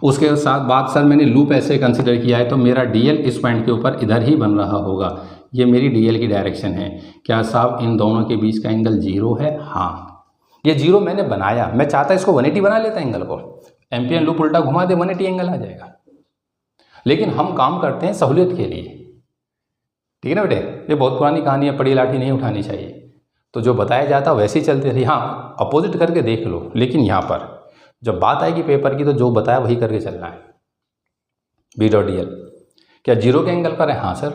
उसके साथ बात, सर मैंने लूप ऐसे कंसिडर किया है, तो मेरा DL इस पॉइंट के ऊपर इधर ही बन रहा होगा, ये मेरी DL की डायरेक्शन है। क्या साहब इन दोनों के बीच का एंगल 0 है? हाँ, ये 0 मैंने बनाया, मैं चाहता इसको 180 बना लेता एंगल को, एम्पियन लूप उल्टा घुमा दे, 180 एंगल आ जाएगा। लेकिन हम काम करते हैं सहूलियत के लिए, ठीक है ना बेटे। ये बहुत पुरानी कहानी है, पड़ी लाठी नहीं उठानी चाहिए। तो जो बताया जाता वैसे ही चलते रही। हाँ, अपोजिट करके देख लो, लेकिन यहाँ पर जब बात आएगी पेपर की तो जो बताया वही करके चलना है। B डॉट डी एल क्या 0 के एंगल पर है? हाँ सर,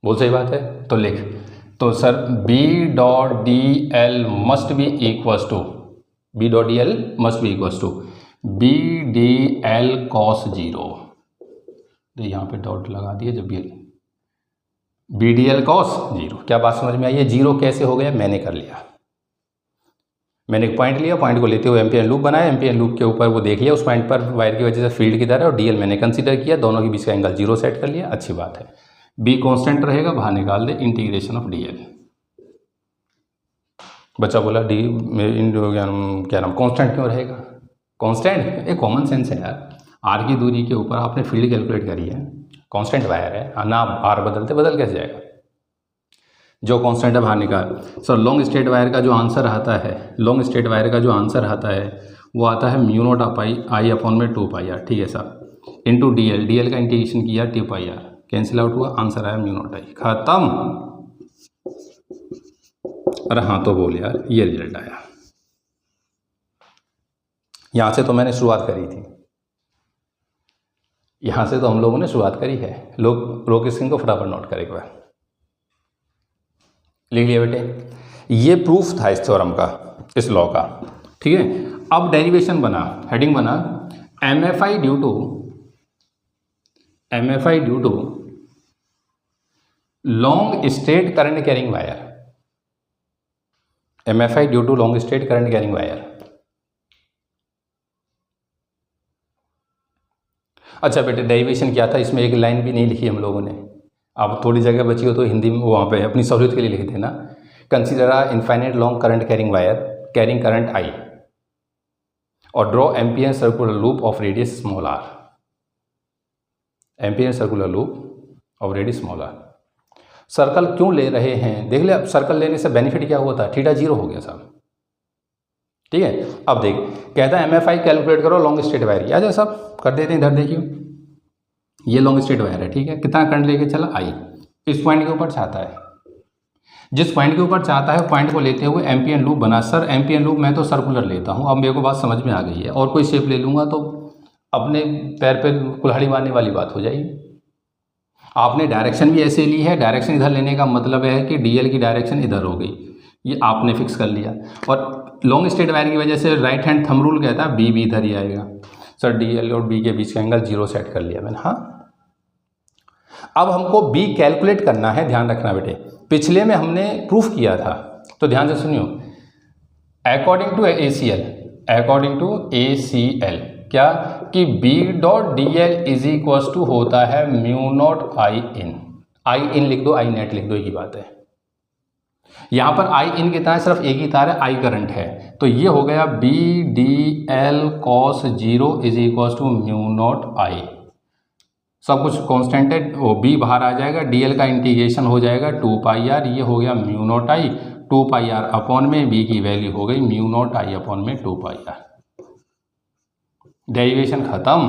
बोल सही बात है, तो लिख। तो sir B dot D L must be equals to, B dot D L must be equals to BDL cos 0। तो यहाँ पे डॉट लगा दिए, जब BDL cos 0। क्या बात समझ में आई है? 0 कैसे हो गया? मैंने कर लिया, मैंने एक पॉइंट लिया, पॉइंट को लेते हुए एम्पियर लूप बनाया, एम्पियर लूप के ऊपर वो देख लिया, उस पॉइंट पर वायर की वजह से फील्ड किधर है, और DL मैंने कंसीडर किया, दोनों के बीच का एंगल 0 सेट कर लिया, अच्छी बात है। B कांस्टेंट रहेगा, बाहर निकाल दे, इंटीग्रेशन ऑफ DL। बच्चा बोला क्या नाम कांस्टेंट क्यों रहेगा? कांस्टेंट, ये कॉमन सेंस है यार। आर की दूरी के ऊपर आपने फील्ड कैलकुलेट करी है, कांस्टेंट वायर है ना, आर बदल कैसे जाएगा? जो कांस्टेंट है बाहर निकाल। सर लॉन्ग स्ट्रेट वायर का जो आंसर आता है, लॉन्ग स्ट्रेट वायर का जो आंसर आता है वो आता है म्यू नॉट आई अपॉन में 2 पाई आर, ठीक है सर, इंटू डी एल का इंटीग्रेशन किया 2 पाई आर, कैंसिल आउट हुआ, आंसर आया म्यू नॉट आई, खत्म। अरे हाँ तो बोल यार, ये रिजल्ट आया। यहाँ से तो मैंने शुरुआत करी थी, यहाँ से तो हम लोगों ने शुरुआत करी है। लोग रो की स्क्रीन को फटाफट नोट करें एक बार, लिख लिया बेटे। ये प्रूफ था इस थ्योरम का, इस लॉ का, ठीक है। अब डेरिवेशन बना, हेडिंग बना M F I due to long straight current carrying wire, M F I due to long straight current carrying wire. अच्छा बेटे डेरिवेशन क्या था, इसमें एक लाइन भी नहीं लिखी हम लोगों ने। अब थोड़ी जगह बची हो तो हिंदी में वहाँ पे अपनी सहूलियत के लिए लिख देना। Consider a infinite long current carrying wire carrying current I और draw ampere circular loop of radius small R, ampere circular loop of radius small R. Circle क्यों ले रहे हैं, देख ले। अब सर्कल लेने से बेनिफिट क्या हुआ था, थीटा 0 हो गया साहब, ठीक है। अब देख कहता है एम एफ आई कैलकुलेट करो लॉन्ग स्ट्रेट वायर की। आ जाओ सब कर देते हैं, इधर देखिए ये लॉन्ग स्ट्रेट वायर है, ठीक है। कितना करंट लेके चला, आई, इस पॉइंट के ऊपर चाहता है, जिस पॉइंट के ऊपर चाहता है पॉइंट को लेते हुए एम्पियर लूप बना। सर एम्पियर लूप मैं तो सर्कुलर लेता हूँ, अब मेरे को बात समझ में आ गई है, और कोई शेप ले लूँगा तो अपने पैर पे कुल्हाड़ी मारने वाली बात हो जाएगी। आपने डायरेक्शन भी ऐसे ली है, डायरेक्शन इधर लेने का मतलब है कि डीएल की डायरेक्शन इधर हो गई, ये आपने फिक्स कर लिया। और लॉन्ग स्ट्रेट वायर की वजह से राइट हैंड थंब रूल कहता है बी भी इधर ही आएगा। सर डीएल और बी के बीच का एंगल 0 सेट कर लिया मैंने, हाँ। अब हमको बी कैलकुलेट करना है, ध्यान रखना बेटे। पिछले में हमने प्रूफ किया था, तो ध्यान से सुनियो। अकॉर्डिंग टू ACL क्या कि B dot DL is equal to होता है म्यू नॉट आई इन लिख दो, आई नेट लिख दो, एक ही बात है। यहाँ पर आई इन कितना है, सिर्फ एक ही तार है, आई करंट है, तो ये हो गया BDL cos 0 is equal to mu naught I. सब कुछ कांस्टेंट है, वो बी बाहर आ जाएगा, डीएल का इंटीग्रेशन हो जाएगा 2 पाई आर, ये हो गया mu naught I, 2 pi R upon में बी की वैल्यू हो गई म्यू नॉट आई अपॉन में 2 पाई आर। डेरिवेशन खत्म।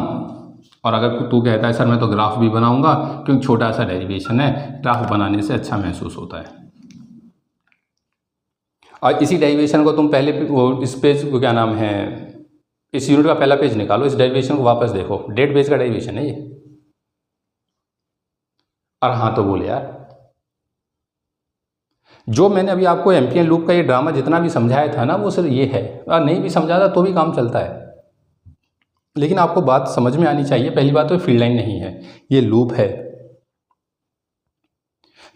और अगर तू कहता है सर मैं तो ग्राफ भी बनाऊंगा, क्योंकि छोटा सा डेरिवेशन है, ग्राफ बनाने से अच्छा महसूस होता है। और इसी डेरिवेशन को तुम पहले इस पेज को क्या नाम है, इस यूनिट का पहला पेज निकालो, इस डेरिवेशन को वापस देखो, डेट बेस का डेरिवेशन है ये। और हाँ तो बोले यार, जो मैंने अभी आपको एम्पियर लूप का ये ड्रामा जितना भी समझाया था ना, वो सिर्फ ये है, और नहीं भी समझा था तो भी काम चलता है। लेकिन आपको बात समझ में आनी चाहिए। पहली बात तो फील्ड लाइन नहीं है, ये लूप है।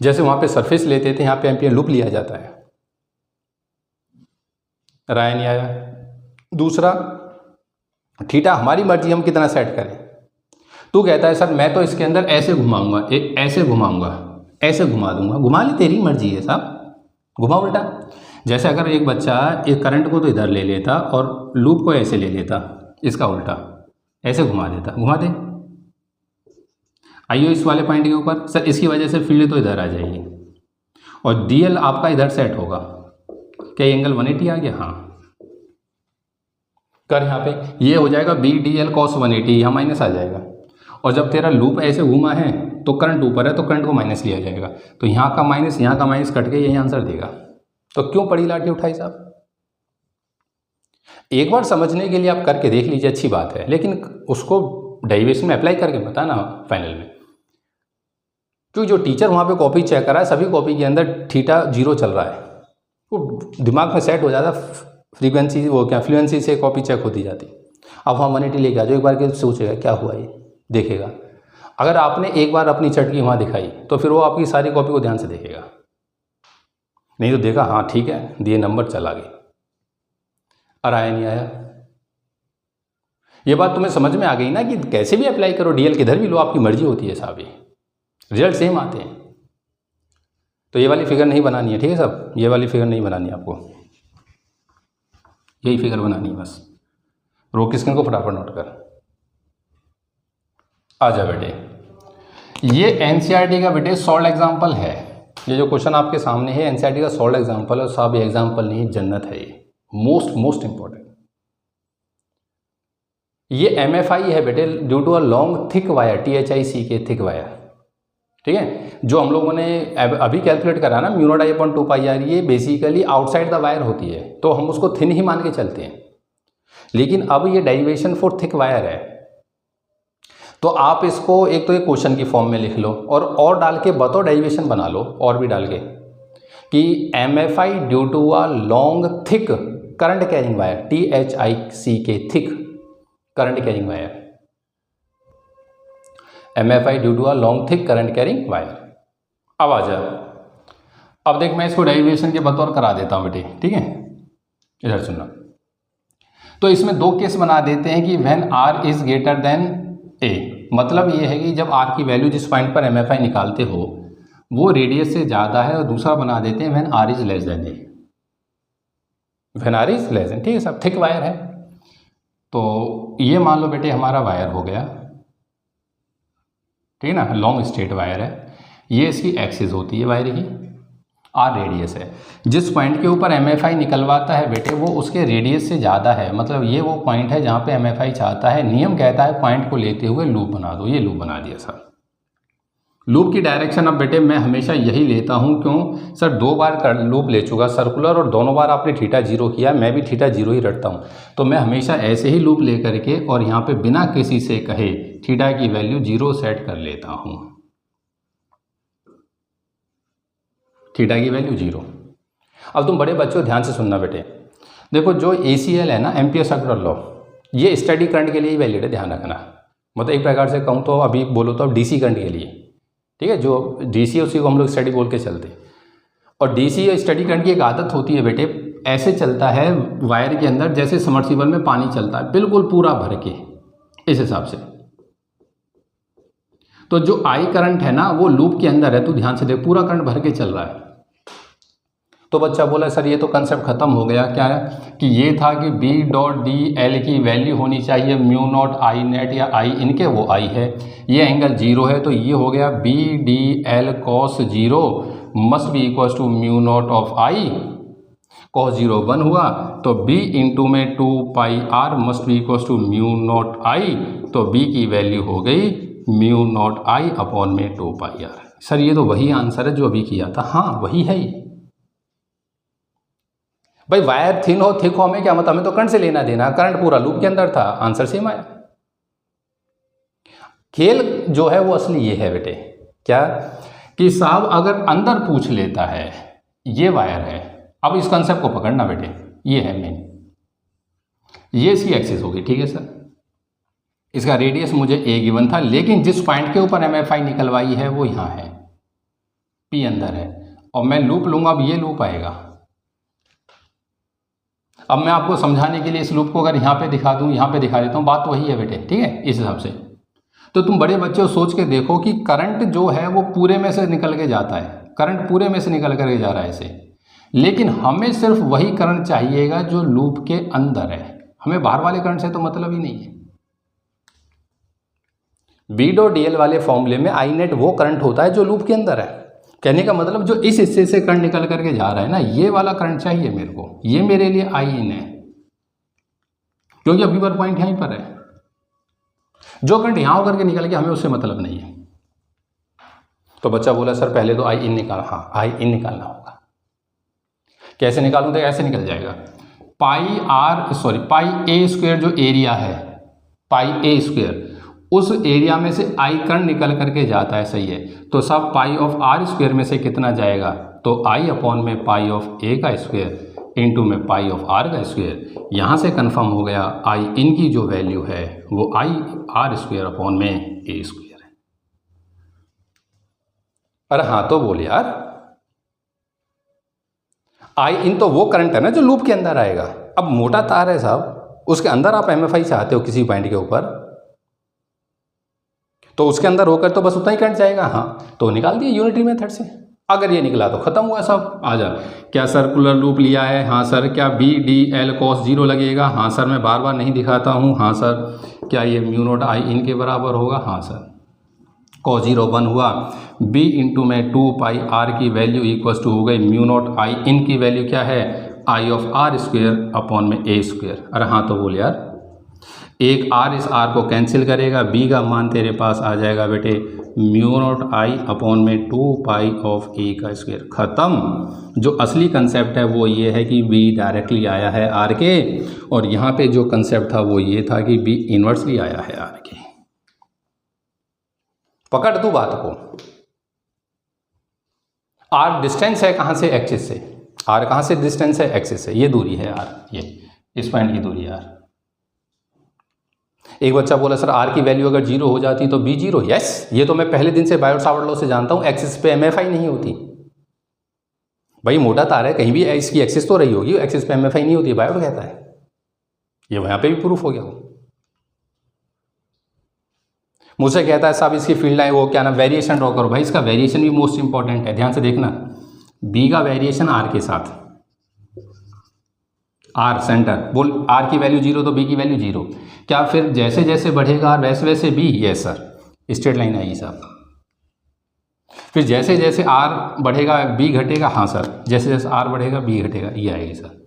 जैसे वहां पे सरफेस लेते थे, यहाँ पे एम्पियर लूप लिया जाता है। राय नहीं आया। दूसरा, थीटा हमारी मर्जी हम कितना सेट करें। तू कहता है सर मैं तो इसके अंदर ऐसे घुमाऊंगा, ऐसे घुमाऊंगा, ऐसे घुमा दूंगा, घुमा ले, तेरी मर्जी है साहब, घुमा उल्टा। जैसे अगर एक बच्चा एक करंट को तो इधर ले लेता और लूप को ऐसे ले लेता, इसका उल्टा ऐसे घुमा देता, घुमा दे। आइयो इस वाले पॉइंट के ऊपर, सर इसकी वजह से फील्ड तो इधर आ जाएगी और डीएल आपका इधर सेट होगा। क्या एंगल 180 आ गया, हाँ कर, यहाँ पे ये हो जाएगा BDL cos 180, यहाँ माइनस आ जाएगा। और जब तेरा लूप ऐसे घूमा है तो करंट ऊपर है, तो करंट को माइनस लिया जाएगा, तो यहाँ का माइनस कट के यही आंसर देगा। तो क्यों पड़ी लाठी उठाई साहब। एक बार समझने के लिए आप करके देख लीजिए, अच्छी बात है, लेकिन उसको डेरिवेशन में अप्लाई करके बताना फाइनल में। क्योंकि जो टीचर वहाँ पे कॉपी चेक कर रहा है, सभी कॉपी के अंदर थीटा 0 चल रहा है, वो दिमाग में सेट हो जाता, फ्रीक्वेंसी वो क्या फ्लुएंसी से कॉपी चेक होती जाती। अब वहाँ 180 लेके आ जाओ, एक बार के सोचेगा क्या हुआ ये, देखेगा। अगर आपने एक बार अपनी चटकी वहाँ दिखाई तो फिर वो आपकी सारी कॉपी को ध्यान से देखेगा। नहीं तो देखा हाँ ठीक है, दिए नंबर, चला गया, और आया नहीं आया। ये बात तुम्हें समझ में आ गई ना कि कैसे भी अप्लाई करो, डीएल किधर भी लो, आपकी मर्जी होती है साहब, ये रिजल्ट सेम आते हैं। तो ये वाली फिगर नहीं बनानी है, ठीक है सब, ये वाली फिगर नहीं बनानी है आपको, यही फिगर बनानी है बस। रोक स्क्रीन को फटाफट नोट कर। आ जा बेटे, ये एनसीईआरटी का बेटे सॉल्व एग्जाम्पल है। ये जो क्वेश्चन आपके सामने है एनसीईआरटी का सॉल्व एग्जाम्पल है। साहब ये एग्जाम्पल नहीं, जन्नत है ये, मोस्ट इंपॉर्टेंट। ये MFI है बेटे, due to a long thick wire, THICK thick wire, ठीक है। जो हम लोगों ने अभी कैलकुलेट करा ना म्यू नॉट आई अपॉन 2πr, ये बेसिकली आउटसाइड द वायर होती है, तो हम उसको थिन ही मान के चलते हैं। लेकिन अब ये डेरिवेशन फॉर थिक वायर है, तो आप इसको एक तो ये क्वेश्चन की फॉर्म में लिख लो और डाल के बताओ, डेरिवेशन बना लो और भी डाल के कि MFI due to a long thick current carrying wire, THICK thick current carrying wire, MFI due to a long thick current carrying wire. अब आ जा, अब देख मैं इसको डेरिवेशन के बतौर करा देता हूँ बेटे, ठीक है। इधर सुनना, तो इसमें दो केस बना देते हैं कि when R is greater than A, मतलब ये है कि जब R की वैल्यू जिस पॉइंट पर MFI निकालते हो वो रेडियस से ज़्यादा है, और दूसरा बना देते हैं when R is less than A, when R is less than, ठीक है सब थिक वायर है। तो ये मान लो बेटे हमारा वायर हो गया, ठीक है ना, लॉन्ग स्ट्रेट वायर है, ये इसकी एक्सिस होती है वायर की, R रेडियस है। जिस पॉइंट के ऊपर MFI निकलवाता है बेटे वो उसके रेडियस से ज़्यादा है, मतलब ये वो पॉइंट है जहाँ पे MFI चाहता है। नियम कहता है पॉइंट को लेते हुए लूप बना दो, ये लूप बना दिया सर। लूप की डायरेक्शन अब बेटे मैं हमेशा यही लेता हूँ, क्यों सर, 2 बार लूप ले चुका सर्कुलर और दोनों बार आपने θ0 किया, मैं भी θ0 ही रटता हूँ, तो मैं हमेशा ऐसे ही लूप ले करके और यहाँ पे बिना किसी से कहे थीटा की वैल्यू 0 सेट कर लेता हूँ, थीटा की वैल्यू 0। अब तुम बड़े बच्चों ध्यान से सुनना बेटे, देखो जो ACL है ना, एम्पियर सर्कुलर लॉ, ये स्टडी करंट के लिए ही वैलिड है, ध्यान रखना। मतलब एक प्रकार से कहूँ तो अभी बोलो तो अब DC करंट के लिए, ठीक है, जो DC है उसी को हम लोग स्टडी बोल के चलते हैं। और DC या स्टडी करंट की एक आदत होती है बेटे, ऐसे चलता है वायर के अंदर जैसे सबमर्सिबल में पानी चलता है, बिल्कुल पूरा भर के, इस हिसाब से। तो जो I करंट है ना वो लूप के अंदर है, तू ध्यान से देख, पूरा करंट भर के चल रहा है। तो बच्चा बोला सर ये तो कंसेप्ट खत्म हो गया, क्या है कि ये था कि B.DL की वैल्यू होनी चाहिए म्यू नॉट I नेट या I इनके, वो I है, ये एंगल 0 है, तो ये हो गया B.DL cos 0 must be equals to mu naught of I, cos 0 1 हुआ, तो B इंटू में 2πr must be equals to mu naught I, तो B की वैल्यू हो गई म्यू नॉट I अपॉन में 2πr। सर ये तो वही आंसर है जो अभी किया था, हाँ वही है ही भाई। वायर थिन हो थिक हो हमें क्या मतलब, हमें तो करंट से लेना देना, करंट पूरा लूप के अंदर था, आंसर सेम आया। खेल जो है वो असली ये है बेटे, क्या कि साहब अगर अंदर पूछ लेता है ये वायर है, अब इस कंसेप्ट को पकड़ना बेटे, ये है मेन, ये इसकी एक्सिस होगी, ठीक है सर। इसका रेडियस मुझे A गिवन था, लेकिन जिस पॉइंट के ऊपर MFI निकलवाई है वो यहाँ है, P अंदर है, और मैं लूप लूंगा, अब ये लूप आएगा। अब मैं आपको समझाने के लिए इस लूप को अगर यहाँ पे दिखा दूँ, यहाँ पे दिखा देता हूँ, बात वही है बेटे, ठीक है, इस हिसाब से। तो तुम बड़े बच्चों सोच के देखो कि करंट जो है वो पूरे में से निकल के जाता है, करंट पूरे में से निकल करके जा रहा है ऐसे, लेकिन हमें सिर्फ वही करंट चाहिएगा जो लूप के अंदर है, हमें बाहर वाले करंट से तो मतलब ही नहीं है। B.DL वाले फॉर्मूले में I नेट वो करंट होता है जो लूप के अंदर है। कहने का मतलब जो इस हिस्से से करंट निकल करके जा रहा है ना, ये वाला करंट चाहिए मेरे को, ये मेरे लिए I इन है, क्योंकि अभी पर पॉइंट यहीं पर है। जो करंट यहां होकर के निकल गया हमें उससे मतलब नहीं है। तो बच्चा बोला सर पहले तो I इन निकाल, हाँ I इन निकालना होगा। कैसे निकालूं, तो ऐसे निकल जाएगा, पाई A स्क्वायर जो एरिया है, पाई A स्क्वायर, उस एरिया में से I करंट निकल करके जाता है, सही है, तो सब पाई ऑफ R स्क्वायर में से कितना जाएगा, तो I अपॉन में पाई ऑफ A का स्क्वायर इंटू में पाई ऑफ R का स्क्वायर। यहाँ से कंफर्म हो गया I इन की जो वैल्यू है वो I R स्क्वायर अपॉन में A स्क्वायर है। अरे हाँ तो बोल यार, I इन तो वो करंट है ना जो लूप के अंदर आएगा। अब मोटा तार है साहब, उसके अंदर आप MFI चाहते हो किसी पॉइंट के ऊपर, तो उसके अंदर होकर तो बस उतना ही करंट जाएगा, हाँ तो निकाल दिए यूनिटरी मेथड से, अगर ये निकला तो ख़त्म हुआ सब। आ जा, क्या सर्कुलर लूप लिया है? हाँ सर। क्या B D L cos zero लगेगा? हाँ सर। मैं बार बार नहीं दिखाता हूँ। हाँ सर। क्या ये म्यू नॉट आई इन के बराबर होगा? हाँ सर। कॉस जीरो 1 हुआ, बी इंटू में 2 पाई आर की वैल्यू इक्वल्स टू हो गई म्यू नॉट आई इन की वैल्यू क्या है? आई ऑफ आर स्क्वेयर अपॉन में ए स्क्वेयर। अरे हाँ तो बोल यार, एक आर इस आर को कैंसिल करेगा, बी का मान तेरे पास आ जाएगा बेटे म्यू नॉट आई अपॉन में 2 पाई ऑफ ए का स्क्वायर। ख़त्म। जो असली कंसेप्ट है वो ये है कि बी डायरेक्टली आया है आर के, और यहाँ पे जो कंसेप्ट था वो ये था कि बी इन्वर्सली आया है आर के। पकड़ तू बात को। आर डिस्टेंस है कहाँ से? एक्सिस से। आर कहाँ से डिस्टेंस है? एक्सिस से। ये दूरी है आर, ये इस पॉइंट की दूरी है आर। एक बच्चा बोला सर आर की वैल्यू अगर 0 हो जाती तो बी 0। यस, ये तो मैं पहले दिन से बायोट-सावर्ट लॉ से जानता हूँ। एक्सिस पे एमएफआई नहीं होती भाई, मोटा तार है कहीं भी इसकी एक्सिस तो रही होगी, एक्सिस पे एमएफआई नहीं होती, बायोट कहता है। ये यहाँ पे भी प्रूफ हो गया। मुझसे कहता है साहब इसकी फील्ड लाइन वो क्या ना वेरिएशन ड्रॉ करो। भाई इसका वेरिएशन भी मोस्ट इंपॉर्टेंट है, ध्यान से देखना। बी का वेरिएशन आर के साथ, आर सेंटर, बोल आर की वैल्यू 0 तो बी की वैल्यू 0। क्या फिर जैसे जैसे बढ़ेगा आर वैसे वैसे B? Yes sir, straight line आएगी साहब। फिर जैसे जैसे आर बढ़ेगा बी घटेगा? हाँ सर। जैसे जैसे आर बढ़ेगा बी घटेगा, ये आएगी सर।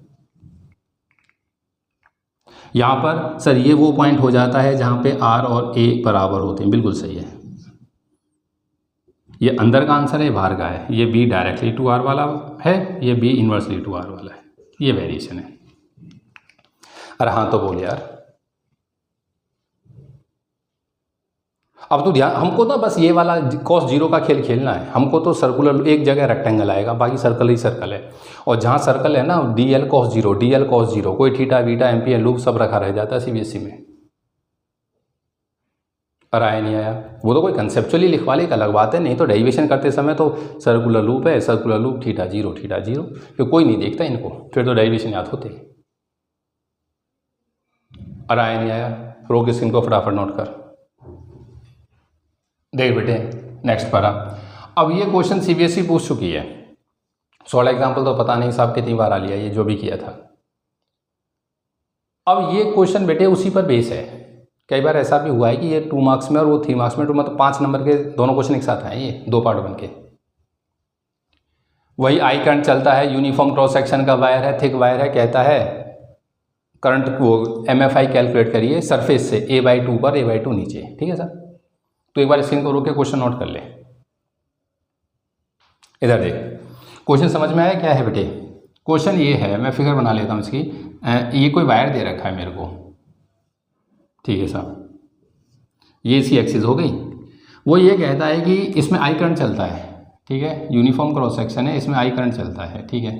यहाँ पर सर ये वो पॉइंट हो जाता है जहाँ पे आर और ए बराबर होते हैं। बिल्कुल सही है, ये अंदर का आंसर है, बाहर का है। ये बी डायरेक्टली टू आर वाला है, ये बी इन्वर्सली टू आर वाला है। ये वेरिएशन है। अरे हाँ तो बोल यार। अब तो ध्यान, हमको ना बस ये वाला कॉस जीरो का खेल खेलना है। हमको तो सर्कुलर एक जगह रेक्टेंगल आएगा, बाकी सर्कल ही सर्कल है। और जहाँ सर्कल है ना डी एल कॉस जीरो, कोई थीटा वीटा एम्पियर लूप सब रखा रह जाता है सीबीएसई में। और आया नहीं आया, वो तो कोई कंसेप्चुअली लिखवा ले, एक अलग बात है। नहीं तो डेरिवेशन करते समय तो सर्कुलर लूप है, सर्कुलर लूप थीटा जीरो, फिर कोई नहीं देखता इनको, फिर तो डेरिवेशन याद होते। और आया नहीं आया, रोक स्क्रीन को फटाफट नोट कर। देख बेटे नेक्स्ट पारा। अब ये क्वेश्चन सीबीएसई पूछ चुकी है। 16 एग्जाम्पल तो पता नहीं साहब कितनी बार आ लिया ये जो भी किया था। अब ये क्वेश्चन बेटे उसी पर बेस है। कई बार ऐसा भी हुआ है कि ये 2 मार्क्स में और वो 3 मार्क्स में, तो मतलब 5 नंबर के दोनों क्वेश्चन एक साथ आए, ये 2 पार्ट बन के। वही आई करंट चलता है, यूनिफॉर्म क्रॉस सेक्शन का वायर है, थिक वायर है, कहता है करंट वो एमएफआई कैलकुलेट करिए सरफेस से a/2 पर a/2 नीचे। ठीक है सर, तो एक बार स्क्रीन को रोक के क्वेश्चन नोट कर ले। इधर देख, क्वेश्चन समझ में आया क्या है बेटे? क्वेश्चन ये है, मैं फिगर बना लेता हूँ इसकी। ये कोई वायर दे रखा है मेरे को, ठीक है साहब, ये इसकी एक्सिस हो गई। वो ये कहता है कि इसमें आई करंट चलता है, ठीक है, यूनिफॉर्म क्रॉस सेक्शन है, इसमें आई करंट चलता है, ठीक है।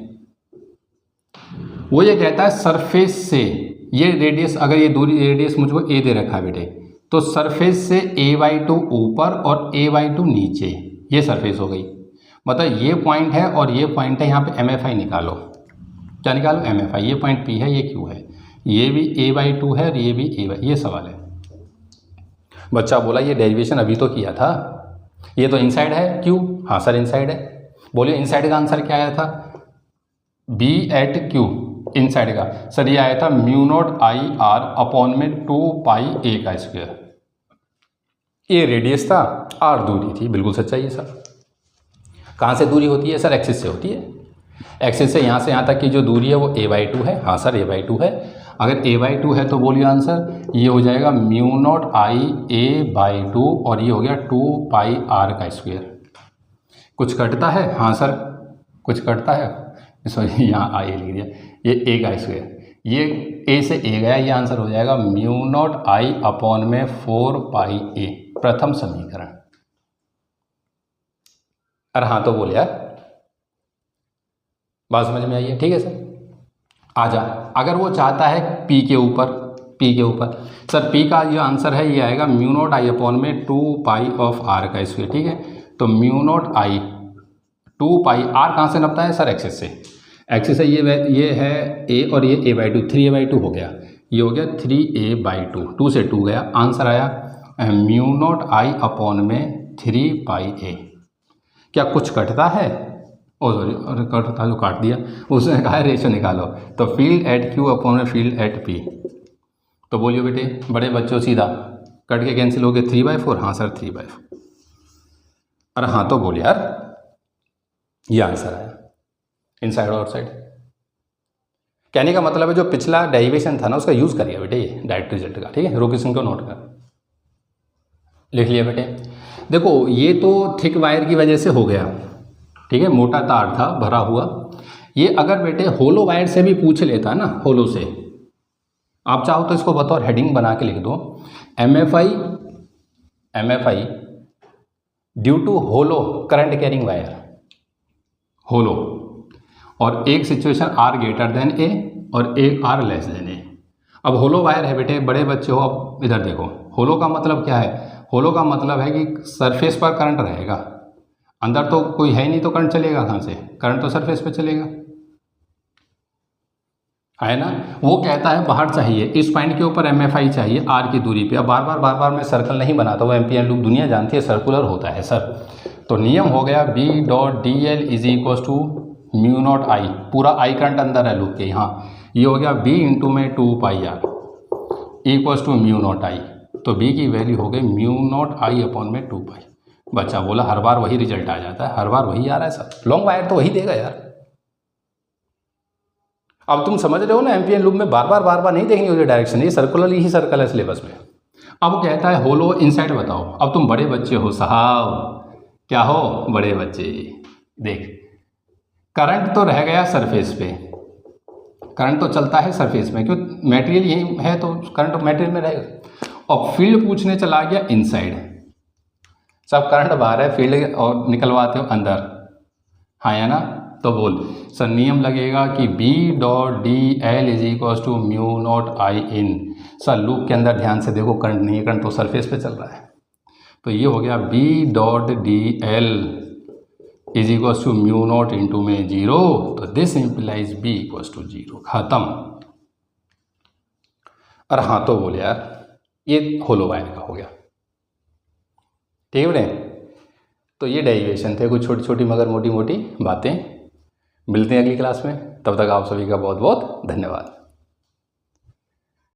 वो ये कहता है सरफेस से ये रेडियस, अगर ये दूरी रेडियस मुझको ए दे रखा है बेटे, तो सरफेस से a/2 ऊपर और a/2 नीचे, ये सरफेस हो गई। मतलब ये पॉइंट है और ये पॉइंट है, यहाँ पे एमएफआई निकालो। क्या निकालो? एमएफआई। ये पॉइंट पी है, ये क्यू है, ये भी a/2 है और ये भी a/, ये सवाल है। बच्चा बोला ये डेरिवेशन अभी तो किया था, ये तो इनसाइड है क्यू। हाँ सर इनसाइड है। बोलिए इनसाइड का आंसर क्या आया था? बी एट क्यू इनसाइड का सर ये आया था mu naught I R upon में 2 पाई ए का स्क्वायर। ए रेडियस था, आर दूरी थी। बिल्कुल सच्चाई है सर। कहाँ से दूरी होती है सर? एक्सिस से होती है। एक्सिस से यहाँ तक की जो दूरी है वो a/2 है। हाँ सर a/2 है। अगर a/2 है तो बोलिए आंसर ये हो जाएगा म्यू नॉट आई a/2 और ये हो गया 2 पाई आर का स्क्वायर। कुछ कटता है? हाँ सर कुछ कटता है, सॉरी यहाँ आई लिख दिया, ये ए का स्क्वायर, ये ए से ए गया, ये आंसर हो जाएगा म्यू नॉट आई अपॉन में 4 पाई ए, प्रथम समीकरण। अरे हाँ तो बोल यार, बात समझ में आई है? ठीक है सर, आजा। अगर वो चाहता है पी के ऊपर सर पी का ये आंसर है, ये आएगा म्यू नॉट आई अपॉन में 2 पाई ऑफ आर का स्क्वायर। ठीक है, तो mu naught I 2 pi, R कहाँ से नपता है सर? एक्सिस से। एक्सिस से ये है ए और ये a/2, 3a/2 हो गया, ये हो गया 3a/2, 2 से 2 गया, आंसर आया म्यू नॉट आई अपॉन में 3 पाई ए। क्या कुछ कटता है? ओ सॉरी, और कटता जो काट दिया, उसने कहा रेशो निकालो, तो field at Q upon field at P. तो बोलियो बेटे बड़े बच्चों, सीधा कट के कैंसिल हो गए 3/4। हाँ सर 3/4। अरे हाँ तो बोल यार, ये आंसर आया इनसाइड और आउटसाइड। कहने का मतलब है जो पिछला डेरिवेशन था ना उसका यूज़ करिए बेटे, ये डायरेक्ट रिजल्ट का। ठीक है, रोक इनको नोट कर लिख लिया बेटे। देखो ये तो थिक वायर की वजह से हो गया, ठीक है, मोटा तार था भरा हुआ। ये अगर बेटे होलो वायर से भी पूछ लेता ना, होलो से, आप चाहो तो इसको बतौर हेडिंग बना के लिख दो, MFI due to hollow current carrying wire, hollow, और एक situation R greater than A और एक आर लेस देन ए। अब होलो वायर है बेटे, बड़े बच्चे हो, अब इधर देखो, होलो का मतलब क्या है? होलो का मतलब है कि सरफेस पर करंट रहेगा, अंदर तो कोई है नहीं तो करंट चलेगा कहाँ से? करंट तो सरफेस पे चलेगा, है ना। वो कहता है बाहर चाहिए, इस पॉइंट के ऊपर MFI चाहिए आर की दूरी पे। अब बार बार मैं सर्कल नहीं बनाता, वो एम्पियर लूप दुनिया जानती है सर्कुलर होता है सर। तो नियम हो गया B.dl is equal to mu naught I, पूरा आई करंट अंदर है लूप के यहाँ, ये हो गया B इंटू में 2πr equal to mu naught I. तो B की वैल्यू हो गई म्यू नॉट आई अपॉन में 2π। बच्चा बोला हर बार वही रिजल्ट आ जाता है, हर बार वही आ रहा है सर, लॉन्ग वायर तो वही देगा यार। अब तुम समझ रहे हो ना, एम्पियर लूप में बार बार नहीं देखनी होती डायरेक्शन, ये सर्कुलर ही सर्कल है सिलेबस में। अब कहता है होलो इनसाइड बताओ। अब तुम बड़े बच्चे हो साहब, क्या हो बड़े बच्चे, देख करंट तो रह गया सरफेस पे, करंट तो चलता है सरफेस में, क्यों? मटेरियल यही है तो करंट मटेरियल में रहेगा। और फील्ड पूछने चला गया इनसाइड, सब करंट बाहर है, फील्ड और निकलवाते हो अंदर, हाँ या ना। तो बोल सर नियम लगेगा कि B.dl is equal to mu naught I in. Sir loop के अंदर ध्यान से देखो, करंट नहीं है, करंट तो सरफेस पे चल रहा है। तो ये हो गया B.dl is equal to mu naught into में 0। तो this implies B equal to 0, खत्म। अरे हाँ तो बोले यार, ये होलो वायर का हो गया, ठीक है बेटे। तो ये डेरिवेशन थे, कुछ छोटी छोटी मगर मोटी मोटी बातें। मिलते हैं अगली क्लास में, तब तक आप सभी का बहुत बहुत धन्यवाद।